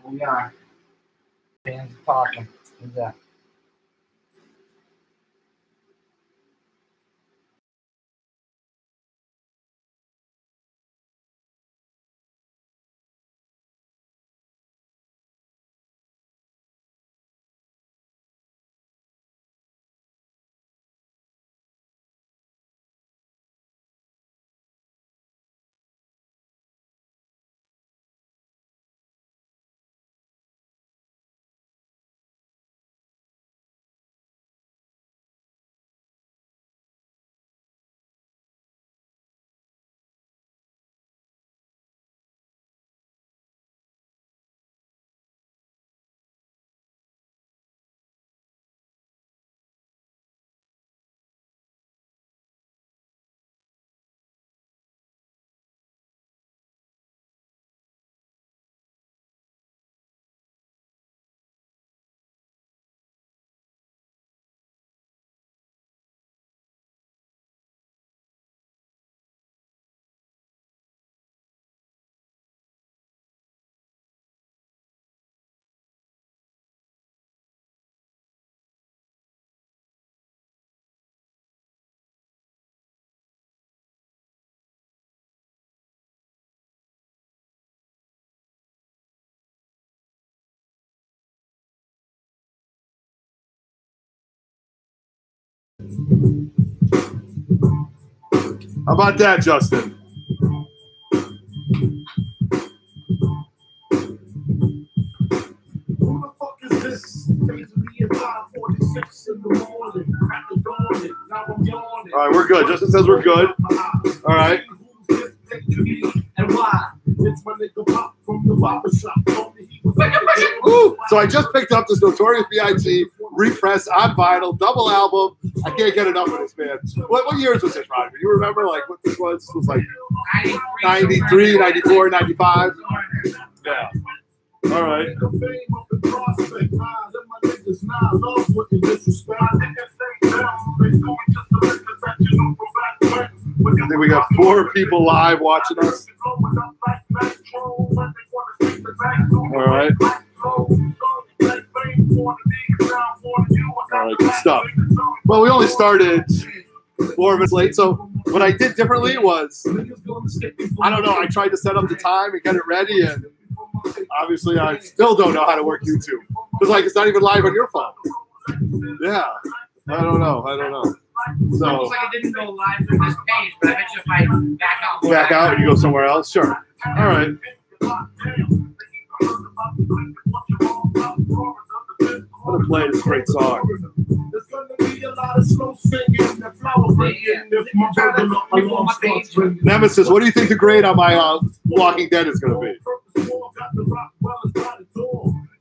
We are. Fans talking. Who's that? How about that, Justin? Who the fuck is this? All right, we're good. Justin says we're good. All right. And why? It's my nigga Pop from the barbershop. Ooh, so I just picked up this Notorious B.I.G. repress on vinyl, double album. I can't get enough of this, man. What years was this, Roger? You remember like what this was? It was like 93, 94, 95? Yeah. All right. I think we got 4 people live watching us. All right. All right, good stuff. Well, we only started 4 minutes late, so what I did differently was, I don't know, I tried to set up the time and get it ready, and obviously I still don't know how to work YouTube. Because like it's not even live on your phone. Yeah, I don't know. So Looks like it didn't go live through this page, but I bet you if I back out and you go somewhere else, sure. All right. I'm gonna play this great song. There's gonna be a lot of slow singing and flower breaking if my brother along starts ringing. Nemesis, what do you think the grade on my Walking Dead is gonna be?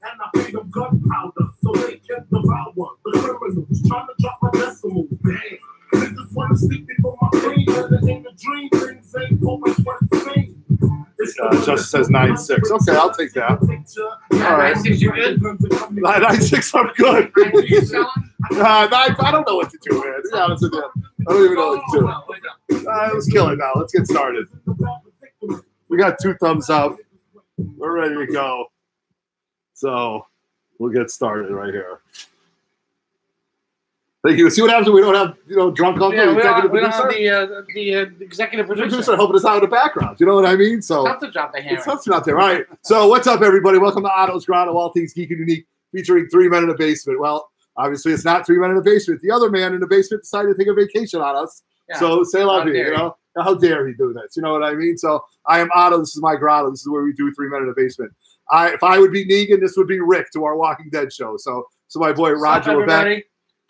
And I paid them gunpowder, so they kept the power. The criminals trying to drop my decimal. Damn. Niggas wanna sleep before my dream, and it ain't a dream. Things ain't always what it seems. Just says 9.6. Okay, I'll take that. All right. 9.6, you good? 9.6, I'm good. 9.6, you selling? 9, I don't know what to do, man. To be honest with you, I don't even know what to do. Let's kill it now. Let's get started. We got 2 thumbs up. We're ready to go. So we'll get started right here. Thank you. See what happens when we don't have, drunk uncle, Yeah, executive we don't producer? have the executive Producer producer. helping us out in the background. You know what I mean? So Tough to drop the hammer. it's tough to not there. All right. So what's up, everybody? Welcome to Otto's Grotto, all things geek and unique, featuring 3 men in a basement. Well, obviously it's not 3 men in a basement. The other man in the basement decided to take a vacation on us. Yeah. So say la How vie, dare you know? How dare he do this? You know what I mean? So I am Otto. This is my grotto. This is where we do 3 men in a basement. If I would be Negan, this would be Rick to our Walking Dead show. So my boy Roger, we're back.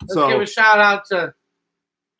Let's give a shout out to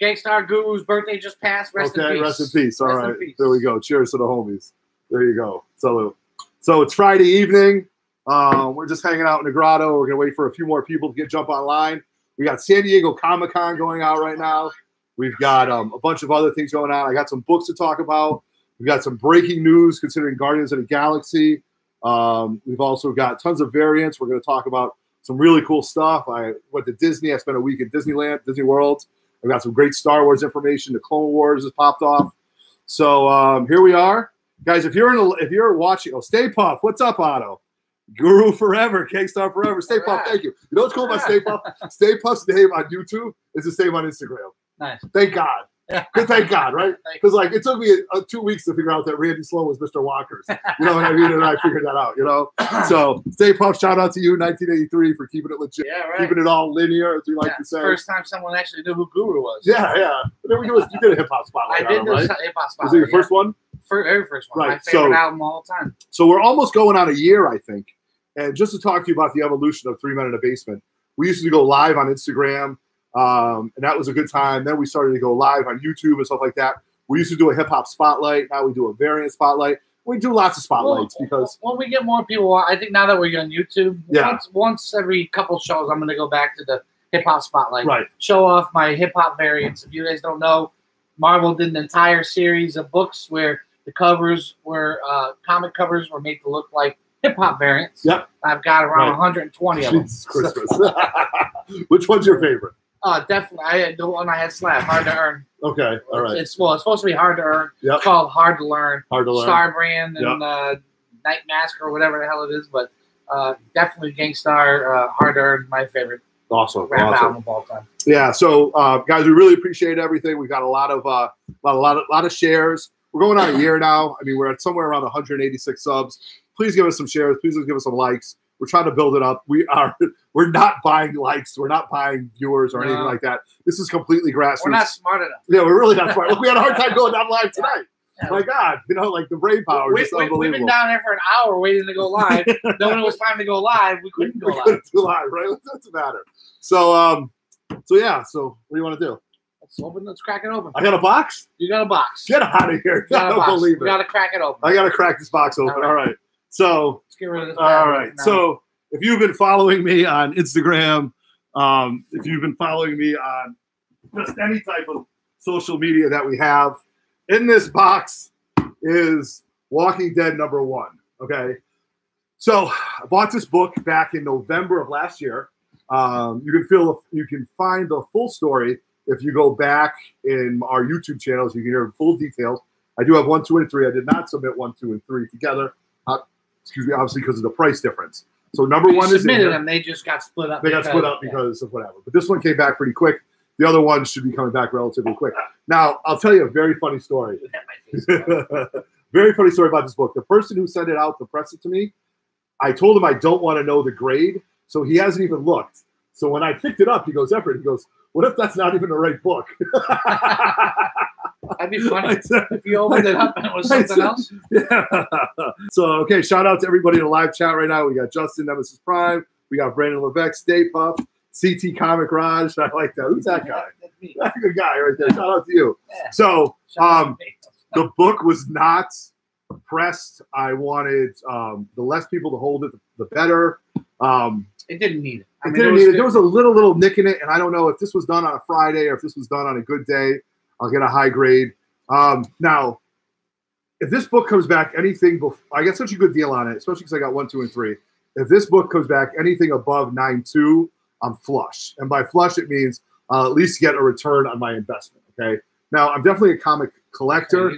Gangstar Guru's birthday just passed. Rest in peace. Rest in peace. All Rest in right. peace. There we go. Cheers to the homies. There you go. Salute. So it's Friday evening. We're just hanging out in the grotto. We're going to wait for a few more people to jump online. We got San Diego Comic-Con going out right now. We've got a bunch of other things going on. I got some books to talk about. We've got some breaking news considering Guardians of the Galaxy. We've also got tons of variants. We're going to talk about some really cool stuff. I went to Disney. I spent a week at Disneyland, Disney World. I've got some great Star Wars information. The Clone Wars has popped off. So here we are. guys, if you're watching, Stay Puff, what's up, Otto? Guru forever, K-Star forever. Stay Puff, thank you. You know what's cool about Stay Puff? Stay Puff's name on YouTube is the same on Instagram. Nice. Thank God. Good, thank God, right? Because like it took me 2 weeks to figure out that Randy Sloan was Mr. Walker's. You know what I mean? And I figured that out. You know. So Stay Puff, shout out to you, 1983, for keeping it legit, keeping it all linear, as you like to say. First time someone actually knew who Guru was. Yeah. You did a hip hop spotlight. I did right? hip hop spotlight. Was it your first one? Very first one. Right. My favorite album of all time. So we're almost going on a year, I think. And just to talk to you about the evolution of 3 Men in a Basement, we used to go live on Instagram, and that was a good time. Then we started to go live on YouTube and stuff like that. We used to do a hip-hop spotlight. Now we do a variant spotlight. We do lots of spotlights because when we get more people, I think now that we're on YouTube, once every couple shows, I'm going to go back to the hip-hop spotlight. Right. Show off my hip-hop variants. If you guys don't know, Marvel did an entire series of books where the covers were comic covers were made to look like hip-hop variants. Yep. I've got around 120 of them. Jesus Christmas. Which one's your favorite? Definitely. The one I had slap, Hard to Earn. Okay, all right. It's supposed to be Hard to Earn. Yep. It's called Hard to Learn. Hard to Learn. Star Brand and Night Mask or whatever the hell it is. But definitely Gangstar, Hard to Earn, my favorite. Awesome. Rap album of all time. Yeah, so guys, we really appreciate everything. We've got a lot of shares. We're going on a year now. I mean, we're at somewhere around 186 subs. Please give us some shares. Please give us some likes. We're trying to build it up. We're not buying likes. We're not buying viewers or anything like that. This is completely grassroots. We're not smart enough. Yeah, we're really not smart. Look, we had a hard time going down live tonight. Yeah. My God, like the brain power is unbelievable. We've been down there for an hour waiting to go live. Then when it was time to go live, we couldn't go live. We couldn't do live, right? What's the matter? So, So what do you want to do? Let's crack it open. I got a box? You got a box. Get out of here. I don't believe it. You got to crack it open. I got to crack this box open. All right. So, let's get rid of this. All right. So, if you've been following me on Instagram, if you've been following me on just any type of social media that we have, in this box is Walking Dead #1. Okay. So, I bought this book back in November of last year. You can find the full story if you go back in our YouTube channels. You can hear full details. I do have 1, 2, and 3. I did not submit 1, 2, and 3 together. Excuse me, obviously because of the price difference. So #1 is submitted them. They just got split up. They got split up because of whatever. But this one came back pretty quick. The other one should be coming back relatively quick. Now, I'll tell you a very funny story. Very funny story about this book. The person who sent it out to press it to me, I told him I don't want to know the grade, so he hasn't even looked. So when I picked it up, he goes, Everett, he goes, what if that's not even the right book? That'd be funny if you opened it up and it was something else. Yeah. So, okay, shout out to everybody in the live chat right now. We got Justin, Nemesis Prime. We got Brandon Levesque, Stay Puff, CT Comic Raj. I like that. Who's that guy? That's a good guy right there. Shout out to you. Yeah. So, the book was not pressed. I wanted the less people to hold it, the better. It didn't need it. It didn't need it. There was a little nick in it, and I don't know if this was done on a Friday or if this was done on a good day. I'll get a high grade. Now, if this book comes back anything, I get such a good deal on it, especially because I got 1, 2, and 3. If this book comes back anything above 9.2, I'm flush. And by flush, it means I'll at least get a return on my investment. Okay. Now, I'm definitely a comic collector.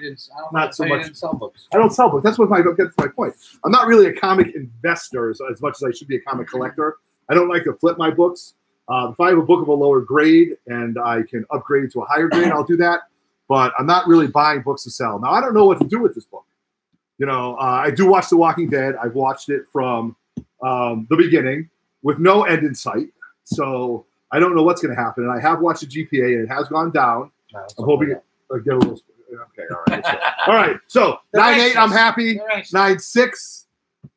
Not so much. Sell books. I don't sell books. That's what gets my point. I'm not really a comic investor as much as I should be a comic collector. I don't like to flip my books. If I have a book of a lower grade and I can upgrade to a higher grade, I'll do that. But I'm not really buying books to sell. Now, I don't know what to do with this book. You know, I do watch The Walking Dead. I've watched it from the beginning with no end in sight. So I don't know what's going to happen. And I have watched the GPA, and it has gone down. No, I'm hoping it get a little. Okay, all right. All right. So 9.8, I'm happy. 9.6,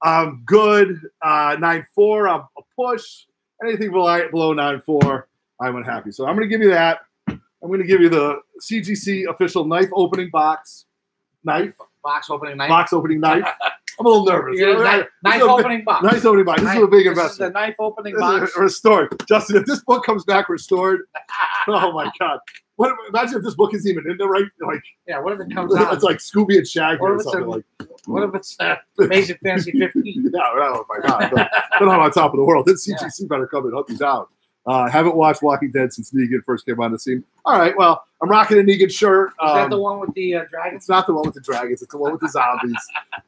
I'm good. 9.4, I'm a push. Anything below 9.4, I'm unhappy. So I'm going to give you that. I'm going to give you the CGC official knife opening box. Box opening knife. Box opening knife. I'm a little nervous. Knife opening box. Nice opening box. This is a big investment. This is the knife opening box. Restored. Justin, if this book comes back restored, oh my God. Imagine if this book isn't even in the right, yeah, what if it comes out? It's like Scooby and Shaggy or something what if it's Amazing Fantasy 15? No, oh my God. Then I'm on top of the world. Then CGC better come and help you down. Haven't watched Walking Dead since Negan first came on the scene. All right, well, I'm rocking a Negan shirt. Is that the one with the dragons? It's not the one with the dragons. It's the one with the zombies.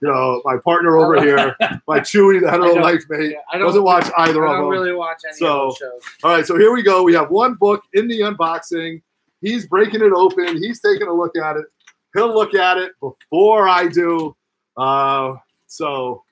You know, my partner over here, my Chewy, the hetero life mate, doesn't watch either of them. I don't really watch any of those shows. All right, so here we go. We have one book in the unboxing. He's breaking it open. He's taking a look at it. He'll look at it before I do. So.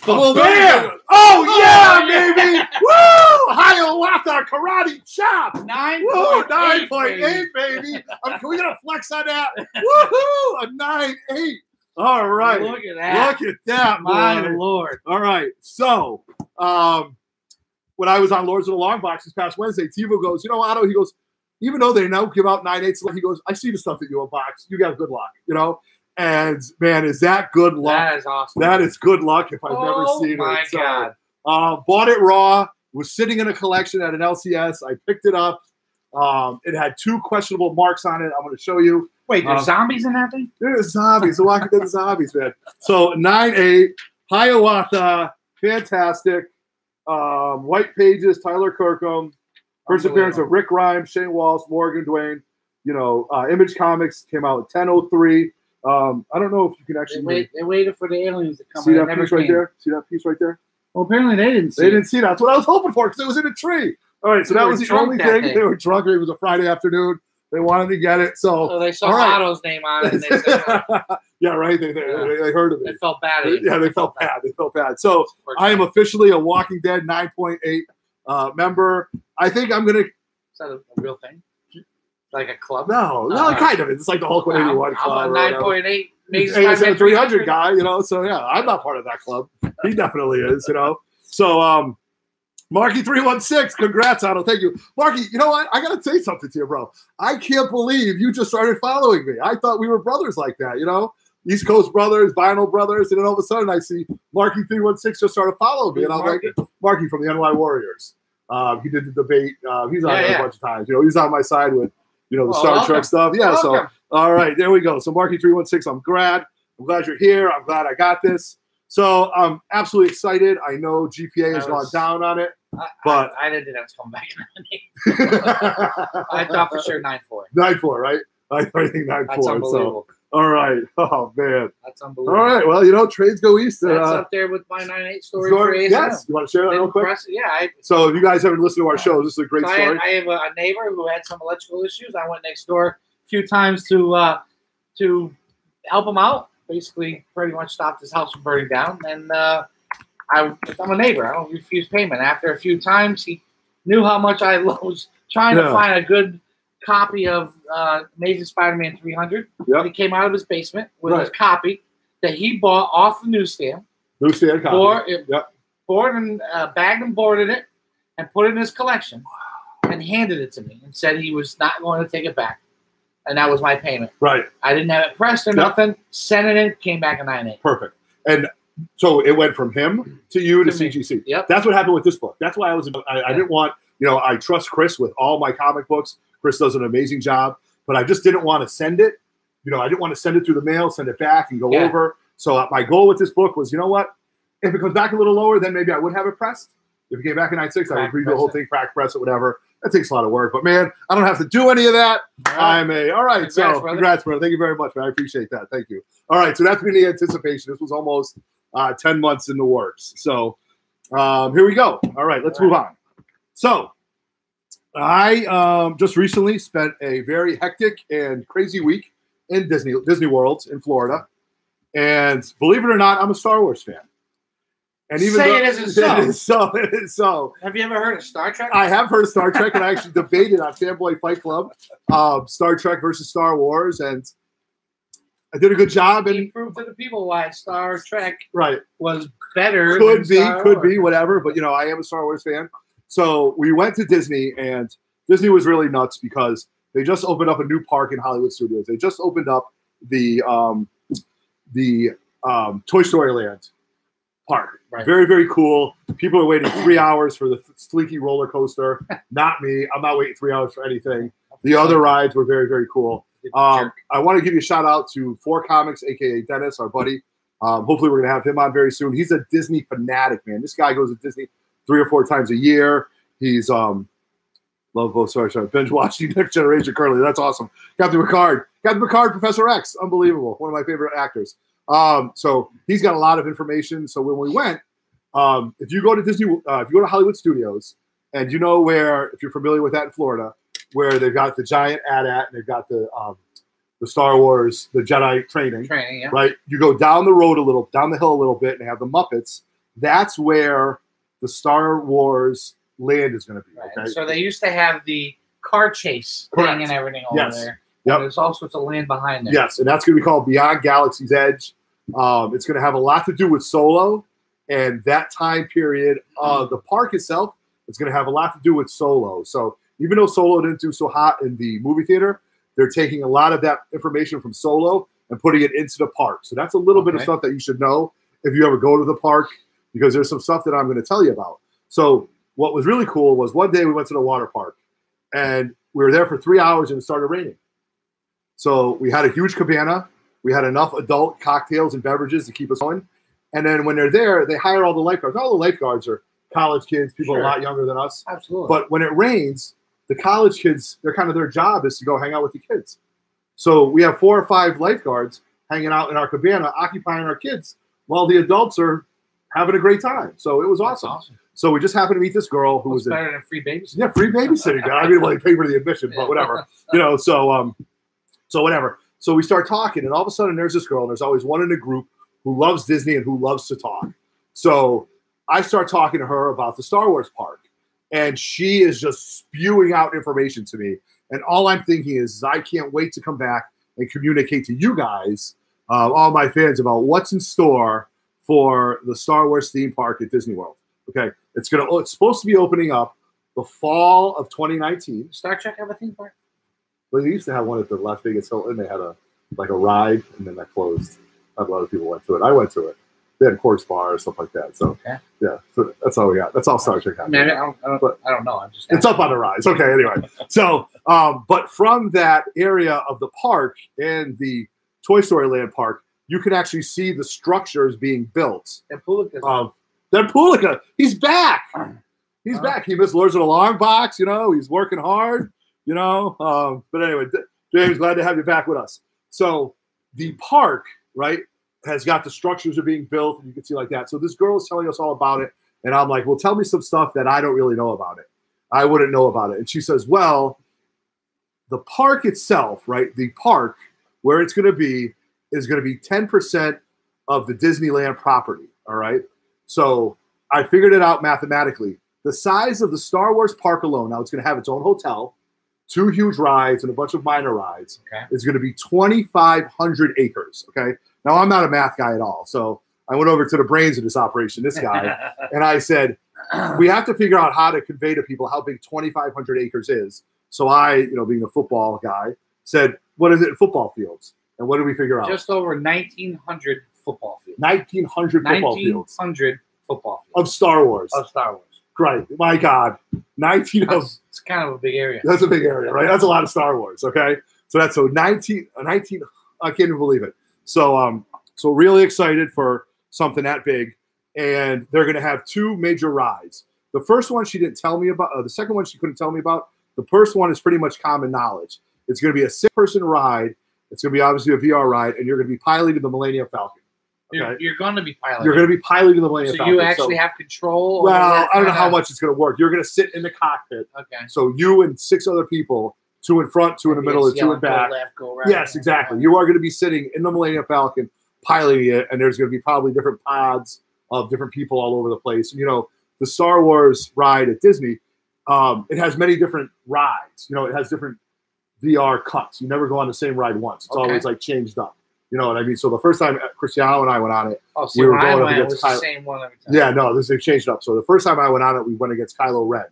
Oh, man. Oh, yeah, baby. Woo! Hiawatha Karate Chop. 9.8, baby. Can we get a flex on that? Woohoo! A 9.8. All right. Look at that. Look at that, my boy. Lord. All right. So, when I was on Lords of the Long Box this past Wednesday, Tivo goes, you know, Otto, he goes, even though they now give out 9.8s, he goes, I see the stuff that you unbox. You got good luck, you know? And man, is that good luck? That is awesome. That is good luck if I've never seen it. Oh my God. Bought it raw. Was sitting in a collection at an LCS. I picked it up. It had 2 questionable marks on it. I'm going to show you. Wait, there's zombies in that thing? There's zombies. The Walking Dead zombies, man. So 9.8, Hiawatha, fantastic. White Pages, Tyler Kirkham. First appearance of Rick Grimes, Shane Walsh, Morgan Dwayne. You know, Image Comics came out at 10:03. I don't know if you can actually. They waited for the aliens to come. See that piece right there? See that piece right there? Well, apparently they didn't see it. They didn't see that. That's what I was hoping for because it was in a tree. All right, so that was the only thing. They were drunk. It was a Friday afternoon. They wanted to get it. So they saw Otto's name on it. And they said, yeah, right. They heard of it. They felt bad. Yeah, they felt bad. They felt bad. So I am officially a Walking Dead 9.8 member. I think I'm going to. Is that a real thing? Like a club? No, kind of. It's like the Hulk 181 club. I'm a 9.8. ASM 300 guy, you know. So yeah, I'm not part of that club. He definitely is, you know. So Marky 316, congrats, Otto. Thank you, Marky. You know what? I gotta say something to you, bro. I can't believe you just started following me. I thought we were brothers like that, you know. East Coast brothers, Vinyl brothers, and then all of a sudden I see Marky 316 just started following me, and I'm like, Marky from the NY Warriors. He did the debate. He's on there a bunch of times. You know, he's on my side with. You know, the Star Trek stuff. Yeah, so, all right, there we go. So, Marky316, I'm glad you're here. I'm glad I got this. So, I'm absolutely excited. I know GPA has gone down on it, but I didn't think that was coming back. I thought for sure 9.4. 9.4, right? I think 9.4. That's unbelievable. So, all right. Oh, man. That's unbelievable. All right. Well, you know, trades go east. That's up there with my 9.8 story for ASM. Yes. You want to share that real quick? Yeah. So, if you guys haven't listened to our show, this is a great story. I have a neighbor who had some electrical issues. I went next door a few times to help him out. Basically, pretty much stopped his house from burning down. And I'm a neighbor. I don't refuse payment. After a few times, he knew how much I was trying to find a good copy of Amazing Spider-Man 300. Yep. He came out of his basement with his copy that he bought off the newsstand. Newsstand copy. Bagged and boarded it and put it in his collection and handed it to me and said he was not going to take it back. And that was my payment. Right. I didn't have it pressed or nothing. Sent it in, came back a 9.8. Perfect. And so it went from him to you to CGC. Yep. That's what happened with this book. That's why I didn't want, you know, I trust Chris with all my comic books. Chris does an amazing job, but I just didn't want to send it. You know, I didn't want to send it through the mail, send it back and go over. So my goal with this book was, you know what? If it comes back a little lower, then maybe I would have it pressed. If it came back in 9.6, I would redo the whole thing, crack press it, whatever. That takes a lot of work. But, man, I don't have to do any of that. All right. Congrats, brother. Thank you very much, man. I appreciate that. Thank you. All right. So that's been the anticipation. This was almost 10 months in the works. So here we go. All right. Let's move on. So I just recently spent a very hectic and crazy week in Disney World in Florida. And believe it or not, I'm a Star Wars fan. And even it isn't so. It is so. Have you ever heard of Star Trek? I have heard of Star Trek, and I actually debated on Fanboy Fight Club, Star Trek versus Star Wars, and I did a good job. And proved to the people why Star Trek right was better. Could be, whatever. But, you know, I am a Star Wars fan. So we went to Disney, and Disney was really nuts because they just opened up a new park in Hollywood Studios. They just opened up the Toy Story Land park. Right. Very, very cool. People are waiting 3 hours for the Sleeky roller coaster. Not me. I'm not waiting 3 hours for anything. The other rides were very, very cool. I want to give you a shout out to 4 Comics, aka Dennis, our buddy. Hopefully we're going to have him on very soon. He's a Disney fanatic, man. This guy goes to Disney 3 or 4 times a year. He's love both. Sorry, binge watching Next Generation currently. That's awesome. Captain Picard, Professor X, unbelievable. One of my favorite actors. So he's got a lot of information. So when we went, if you go to Disney, if you go to Hollywood Studios, and you know where, if you're familiar with that in Florida, where they've got the giant AT-AT and they've got the Star Wars, the Jedi training, yeah. right? You go down the road down the hill a little bit, and they have the Muppets. That's where the Star Wars land is going to be. Right. Okay? So they used to have the car chase thing and everything over there. Yep. There's all sorts of land behind there. Yes, and that's going to be called Beyond Galaxy's Edge. It's going to have a lot to do with Solo, and that time period of the park itself, it's going to have a lot to do with Solo. So even though Solo didn't do so hot in the movie theater, they're taking a lot of that information from Solo and putting it into the park. So that's a little bit of stuff that you should know if you ever go to the park, because there's some stuff that I'm going to tell you about. So what was really cool was one day we went to the water park, and we were there for 3 hours and it started raining. So we had a huge cabana. We had enough adult cocktails and beverages to keep us going. And then when they're there, they hire all the lifeguards. All the lifeguards are college kids, people a lot younger than us. Absolutely. But when it rains, the college kids, their job is to go hang out with the kids. So we have 4 or 5 lifeguards hanging out in our cabana, occupying our kids, while the adults are having a great time. So it was awesome. So we just happened to meet this girl who was better than free babysitting. Yeah, free babysitting. I mean, like pay for the admission, but whatever. So whatever. So we start talking, and all of a sudden there's this girl, and there's always one in the group who loves Disney and who loves to talk. So I start talking to her about the Star Wars park, and she is just spewing out information to me. And all I'm thinking is I can't wait to come back and communicate to you guys, all my fans, about what's in store for the Star Wars theme park at Disney World. Okay, it's supposed to be opening up the fall of 2019. Star Trek have a theme park? Well, they used to have one at the Las Vegas Hilton. They had a ride, and then that closed. A lot of people went to it. I went to it. They had a course bar or stuff like that. So yeah, so that's all we got. That's all Star Trek has. I don't know. I'm just it's up on the rise. Okay, anyway. So, but from that area of the park and the Toy Story Land park, you can actually see the structures being built. Pulika, he's back. He's back. He missed Lords of the Alarm Box. He's working hard. But anyway, James, glad to have you back with us. So the park, right, has got the structures are being built, and you can see like that. So this girl is telling us all about it, and I'm like, well, tell me some stuff that I don't really know about it. I wouldn't know about it. And she says, well, the park itself, right, the park where it's going to be is going to be 10% of the Disneyland property, all right? So I figured it out mathematically. The size of the Star Wars park alone, now it's going to have its own hotel, 2 huge rides, and a bunch of minor rides. Okay. It's going to be 2,500 acres, okay? Now, I'm not a math guy at all, so I went over to the brains of this operation, this guy, and I said, we have to figure out how to convey to people how big 2,500 acres is. So I, being a football guy, said, what is it in football fields? And what did we figure out? Just over 1,900 football fields. 1,900 football fields. 1,900 football fields. Of Star Wars. Right. My God. 19 of... It's kind of a big area. That's a big area, right? That's a lot of Star Wars, okay? So that's 19, I can't even believe it. So really excited for something that big. And they're going to have 2 major rides. The first one she didn't tell me about. The second one she couldn't tell me about. The first one is pretty much common knowledge. It's going to be a 6-person ride. It's going to be obviously a VR ride, and you're going to be piloting the Millennium Falcon. Okay? You're going to be piloting. You're going to be piloting the Millennium Falcon. So you actually have control? Well, I don't know how much it's going to work. You're going to sit in the cockpit. Okay. So you and 6 other people, 2 in front, 2 in the middle, and 2 in back. Go left, go right. Yes, exactly. You are going to be sitting in the Millennium Falcon piloting it, and there's going to be probably different pods of different people all over the place. The Star Wars ride at Disney, it has many different rides. It has different VR cuts. You never go on the same ride once. It's always like changed up. You know what I mean? So the first time Cristiano and I went on it, we were going up against Kylo. The same one every time. Yeah, no, they've changed up. So the first time I went on it, we went against Kylo Ren.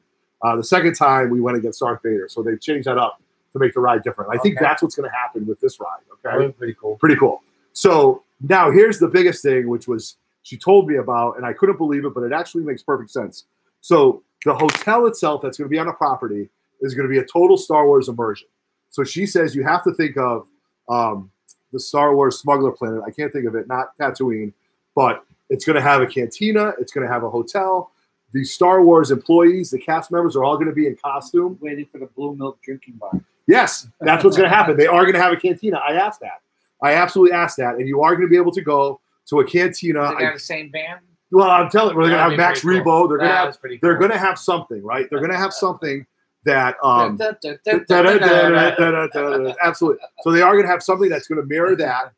The second time we went against Darth Vader. So they've changed that up to make the ride different. I think that's what's going to happen with this ride. Okay, pretty cool. Pretty cool. So now here's the biggest thing, which was she told me about, and I couldn't believe it, but it actually makes perfect sense. So the hotel itself that's going to be on the property is going to be a total Star Wars immersion. So she says you have to think of the Star Wars smuggler planet. I can't think of it, not Tatooine, but it's going to have a cantina. It's going to have a hotel. the Star Wars employees, the cast members, are all going to be in costume. Waiting for the blue milk drinking bar. Yes, that's what's going to happen. They are going to have a cantina. I asked that. I absolutely asked that. And you are going to be able to go to a cantina. They got the same band? Well, I'm telling you, they're going to have Max Rebo. Cool. They're going to have something, right? They're going to have something that absolutely. So they are going to have something that's going to mirror that.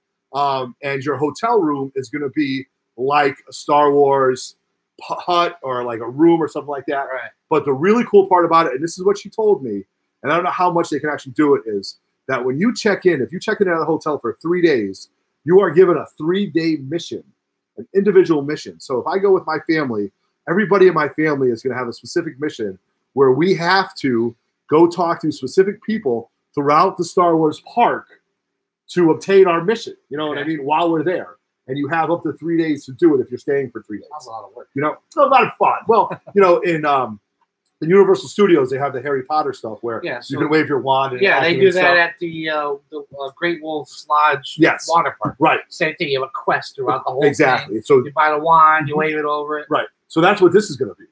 And your hotel room is going to be like a Star Wars hut or like a room or something like that. Right. But the really cool part about it, and this is what she told me, and I don't know how much they can actually do it, is that when you check in, if you check in at a hotel for 3 days, you are given a 3-day mission, an individual mission. So if I go with my family, everybody in my family is going to have a specific mission where we have to go talk to specific people throughout the Star Wars park to obtain our mission. You know what I mean? While we're there. And you have up to 3 days to do it if you're staying for 3 days. That's a lot of work. You know, it's a lot of fun. Well, you know, in Universal Studios, they have the Harry Potter stuff where you can wave your wand. And they do that at the Great Wolf's Lodge water park. Right. Same thing. You have a quest throughout the whole thing. So you buy the wand, you wave it over it. Right. So that's what this is going to be.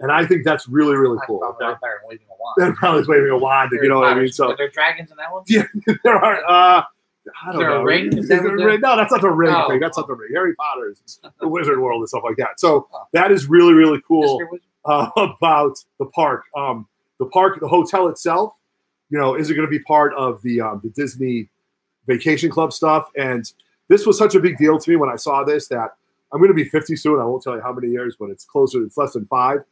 And I think that's really, really cool. Probably better than waving a wand. They're probably waving a wand. You know what I mean? So are there dragons in that one? Yeah, there are. I don't know. A ring? No, that's not the ring thing. That's not the ring. Harry Potter is the wizard world and stuff like that. So that is really, really cool about the park. The hotel itself, you know, is it going to be part of the Disney Vacation Club stuff? And this was such a big deal to me when I saw this that I'm going to be 50 soon. I won't tell you how many years, but it's closer. It's less than 5.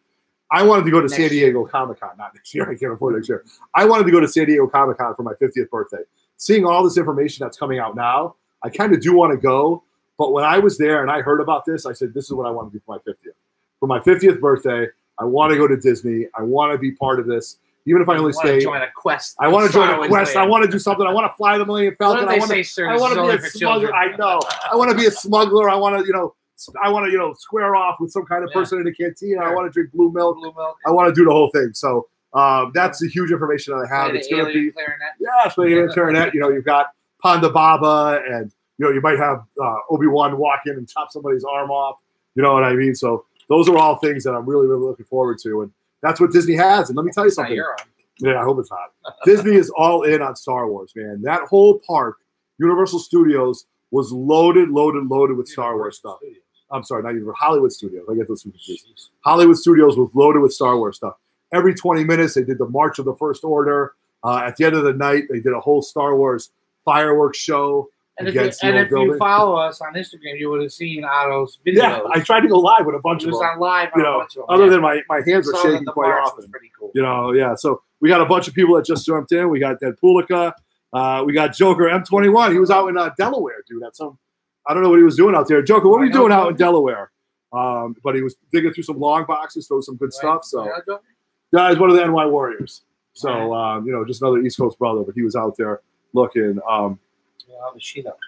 I wanted to go to San Diego Comic-Con. Not next year. I can't afford next year. I wanted to go to San Diego Comic-Con for my 50th birthday. Seeing all this information that's coming out now, I kind of do want to go. But when I was there and I heard about this, I said, this is what I want to do for my 50th. For my 50th birthday, I want to go to Disney. I want to be part of this. Even if I only stay. Join a quest. I want to join a quest. I want to do something. I want to fly the Millennium Falcon. I want to be a smuggler. I know. I want to be a smuggler. I want to, square off with some kind of person in a canteen. I want to drink blue milk. I want to do the whole thing. So that's the huge information that I have. It's going to be clarinet. You know, you've got Ponda Baba, and you might have Obi-Wan walk in and chop somebody's arm off. You know what I mean? So those are all things that I'm really, really looking forward to, and that's what Disney has. And let me tell you something. Yeah, I hope it's not. Disney is all in on Star Wars, man. That whole park, Universal Studios, was loaded with Star Wars stuff. I'm sorry, not Universal, Hollywood Studios. I get those confused. Hollywood Studios was loaded with Star Wars stuff. Every 20 minutes, they did the March of the First Order. At the end of the night, they did a whole Star Wars fireworks show. And if you follow us on Instagram, you would have seen Otto's videos. Yeah, I tried to go live with a bunch of them. He was on live on a bunch of them. Other than my hands were shaking quite often. Was pretty cool. So we got a bunch of people that just jumped in. We got Deadpoolica. We got Joker M21. He was out in Delaware, dude. I don't know what he was doing out there. Joker, what were you doing out in Delaware? But he was digging through some long boxes, through some good stuff. So yeah, he's one of the NY Warriors. So just another East Coast brother, but he was out there looking.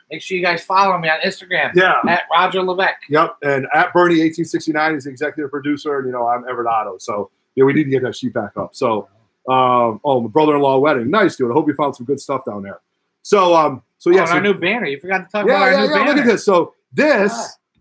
Make sure you guys follow me on Instagram. Yeah, at Roger Levesque. Yep, and at Bernie1869 is the executive producer, and I'm Everett Otto. So we need to get that sheet back up. So, my brother-in-law wedding, nice, dude. I hope you found some good stuff down there. So, our new banner. You forgot to talk about our new banner. Look at this. So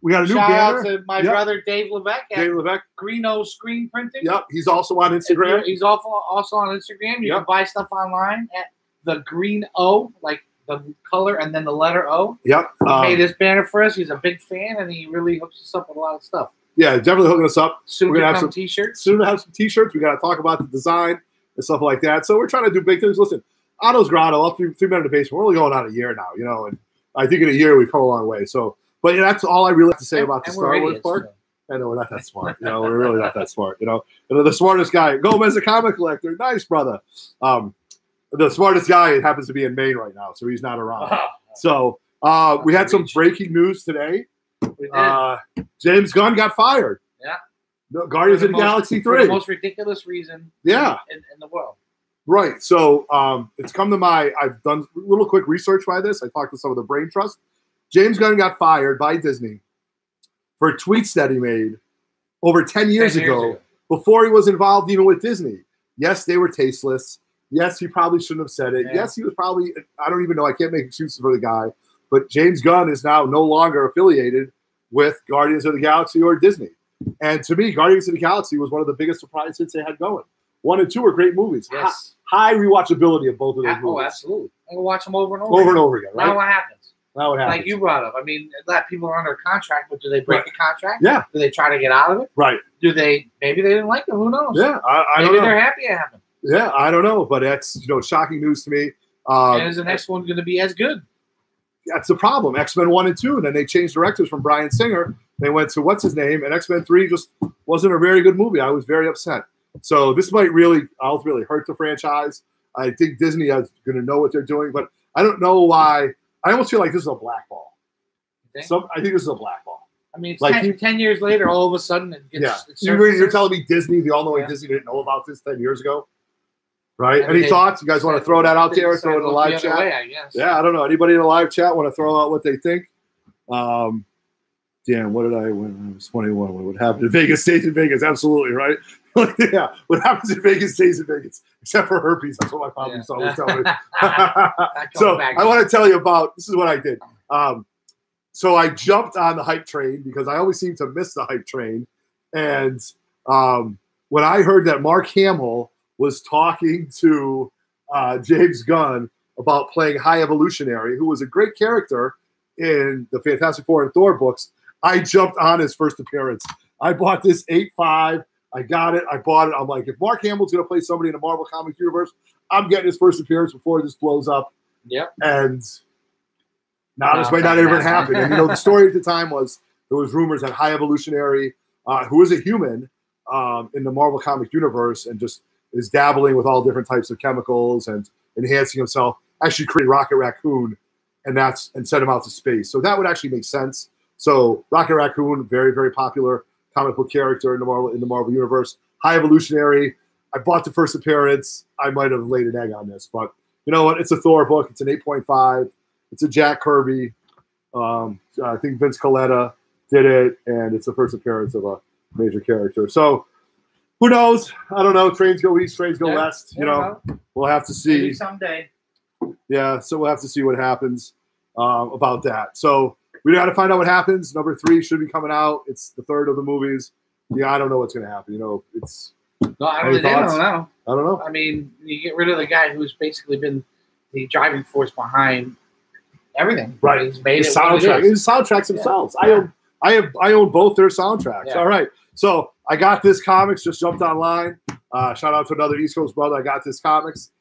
we got a new banner. Shout out to my brother Dave Levesque. Dave Levesque, Greeno Screen Printing. Yep, he's also on Instagram. He's also on Instagram. You can buy stuff online at the Green O, like the color and then the letter O. Yep. He made this banner for us. He's a big fan, and he really hooks us up with a lot of stuff. Yeah, definitely hooking us up. Soon we're gonna have some T-shirts. Soon to have some T-shirts. We got to talk about the design and stuff like that. So we're trying to do big things. Listen, Otto's Grotto, up to 3 Men in the Basement. We're only going on a year now, and I think in a year we've come a long way. So, but that's all I really have to say about the Star Wars part. I know we're not that smart. We're really not that smart. And the smartest guy, Gomez, a comic collector. Nice, brother. The smartest guy happens to be in Maine right now, so he's not around. So we had some breaking news today. We did. James Gunn got fired. Yeah. Guardians of the Galaxy 3. For the most ridiculous reason in the world. Right. So it's come to I've done a little quick research by this. I talked to some of the brain trust. James Gunn got fired by Disney for tweets that he made over 10 years ago before he was involved even with Disney. Yes, they were tasteless. Yes, he probably shouldn't have said it. Yeah. Yes, he was probably, I don't even know. I can't make excuses for the guy. But James Gunn is now no longer affiliated with Guardians of the Galaxy or Disney. And to me, Guardians of the Galaxy was one of the biggest surprise hits they had going. 1 and 2 are great movies. Yes. High rewatchability of both of those movies. Oh, absolutely. I can watch them over and over again. Right? Now what happens? Now what happens? Like you brought up. I mean, a lot of people are under contract, but do they break the contract? Yeah. Do they try to get out of it? Right. Do they? Maybe they didn't like them. Who knows? Yeah, I don't Maybe know. they're happy it happened. Yeah, I don't know, but that's shocking news to me. And is the next one going to be as good? That's the problem. X-Men 1 and 2, and then they changed directors from Bryan Singer. They went to what's his name, and X-Men 3 just wasn't a very good movie. I was very upset. So this might really ultimately hurt the franchise. I think Disney is going to know what they're doing, but I don't know why. I almost feel like this is a blackball. I think this is a blackball. I mean, it's like 10 years later, all of a sudden it gets. Yeah. You're telling me Disney, the all-knowing Disney, didn't know about this 10 years ago? Right? I mean, any thoughts? You guys want to throw that out there? Throw it in the live chat? Way, I guess. Yeah, I don't know. Anybody in the live chat want to throw out what they think? Damn, what did when I was 21? What happened in Vegas stays in Vegas. Absolutely, right? Yeah, what happens in Vegas stays in Vegas, except for herpes. That's what my father used to always tell me. So I want to tell you about, this is what I did. So I jumped on the hype train because I always seem to miss the hype train. And when I heard that Mark Hamill was talking to James Gunn about playing High Evolutionary, who was a great character in the Fantastic Four and Thor books, I jumped on his first appearance. I bought this 8.5. I got it. I bought it. I'm like, if Mark Hamill's going to play somebody in the Marvel Comics universe, I'm getting his first appearance before this blows up. Yep. And now this might not even happen. And, the story at the time was there was rumors that High Evolutionary, who is a human in the Marvel Comics universe and just is dabbling with all different types of chemicals and enhancing himself, actually created Rocket Raccoon and sent him out to space. So that would actually make sense. So Rocket Raccoon, very, very popular comic book character in the Marvel universe. High Evolutionary. I bought the first appearance. I might have laid an egg on this, but you know what? It's a Thor book. It's an 8.5. It's a Jack Kirby. I think Vince Coletta did it, and it's the first appearance of a major character. So who knows? I don't know. Trains go east, trains go west. We'll have to see. Maybe someday. Yeah, so we'll have to see what happens about that. So we got to find out what happens. Number 3 should be coming out. It's the third of the movies. Yeah, I don't know what's going to happen. It's. No, I don't know. I don't know. I mean, you get rid of the guy who's basically been the driving force behind everything. Right. He's made his soundtracks themselves. Yeah. I own both their soundtracks. Yeah. All right. So I got this comics. Just jumped online. Shout out to another East Coast brother. I got this comics.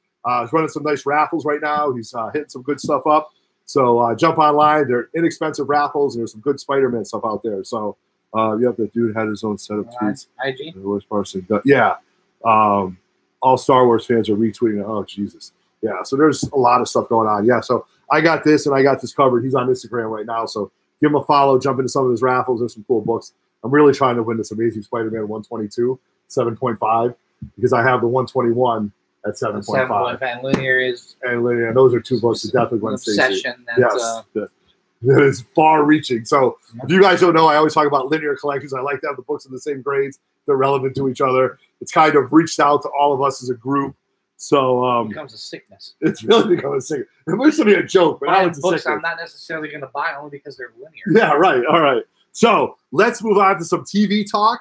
He's running some nice raffles right now. He's hitting some good stuff up. So jump online. They're inexpensive raffles, and there's some good Spider-Man stuff out there. So the dude had his own set of tweets. IG? The worst person. Yeah. All Star Wars fans are retweeting it. Oh, Jesus. Yeah, so there's a lot of stuff going on. Yeah, so I got this, and I got this covered. He's on Instagram right now, so give him a follow. Jump into some of his raffles. There's some cool books. I'm really trying to win this Amazing Spider-Man 122, 7.5, because I have the 121 at 7.5. And Linear is. And Linear, and those are 2 books that definitely went obsession. Yes, that is far-reaching. So if you guys don't know, I always talk about Linear collections. I like to have the books in the same grades. They're relevant to each other. It's kind of reached out to all of us as a group. So it becomes a sickness. It's really become a sickness. It used to be a joke, but now it's a sickness. I'm not necessarily going to buy only because they're linear. Yeah, right. All right. So let's move on to some TV talk.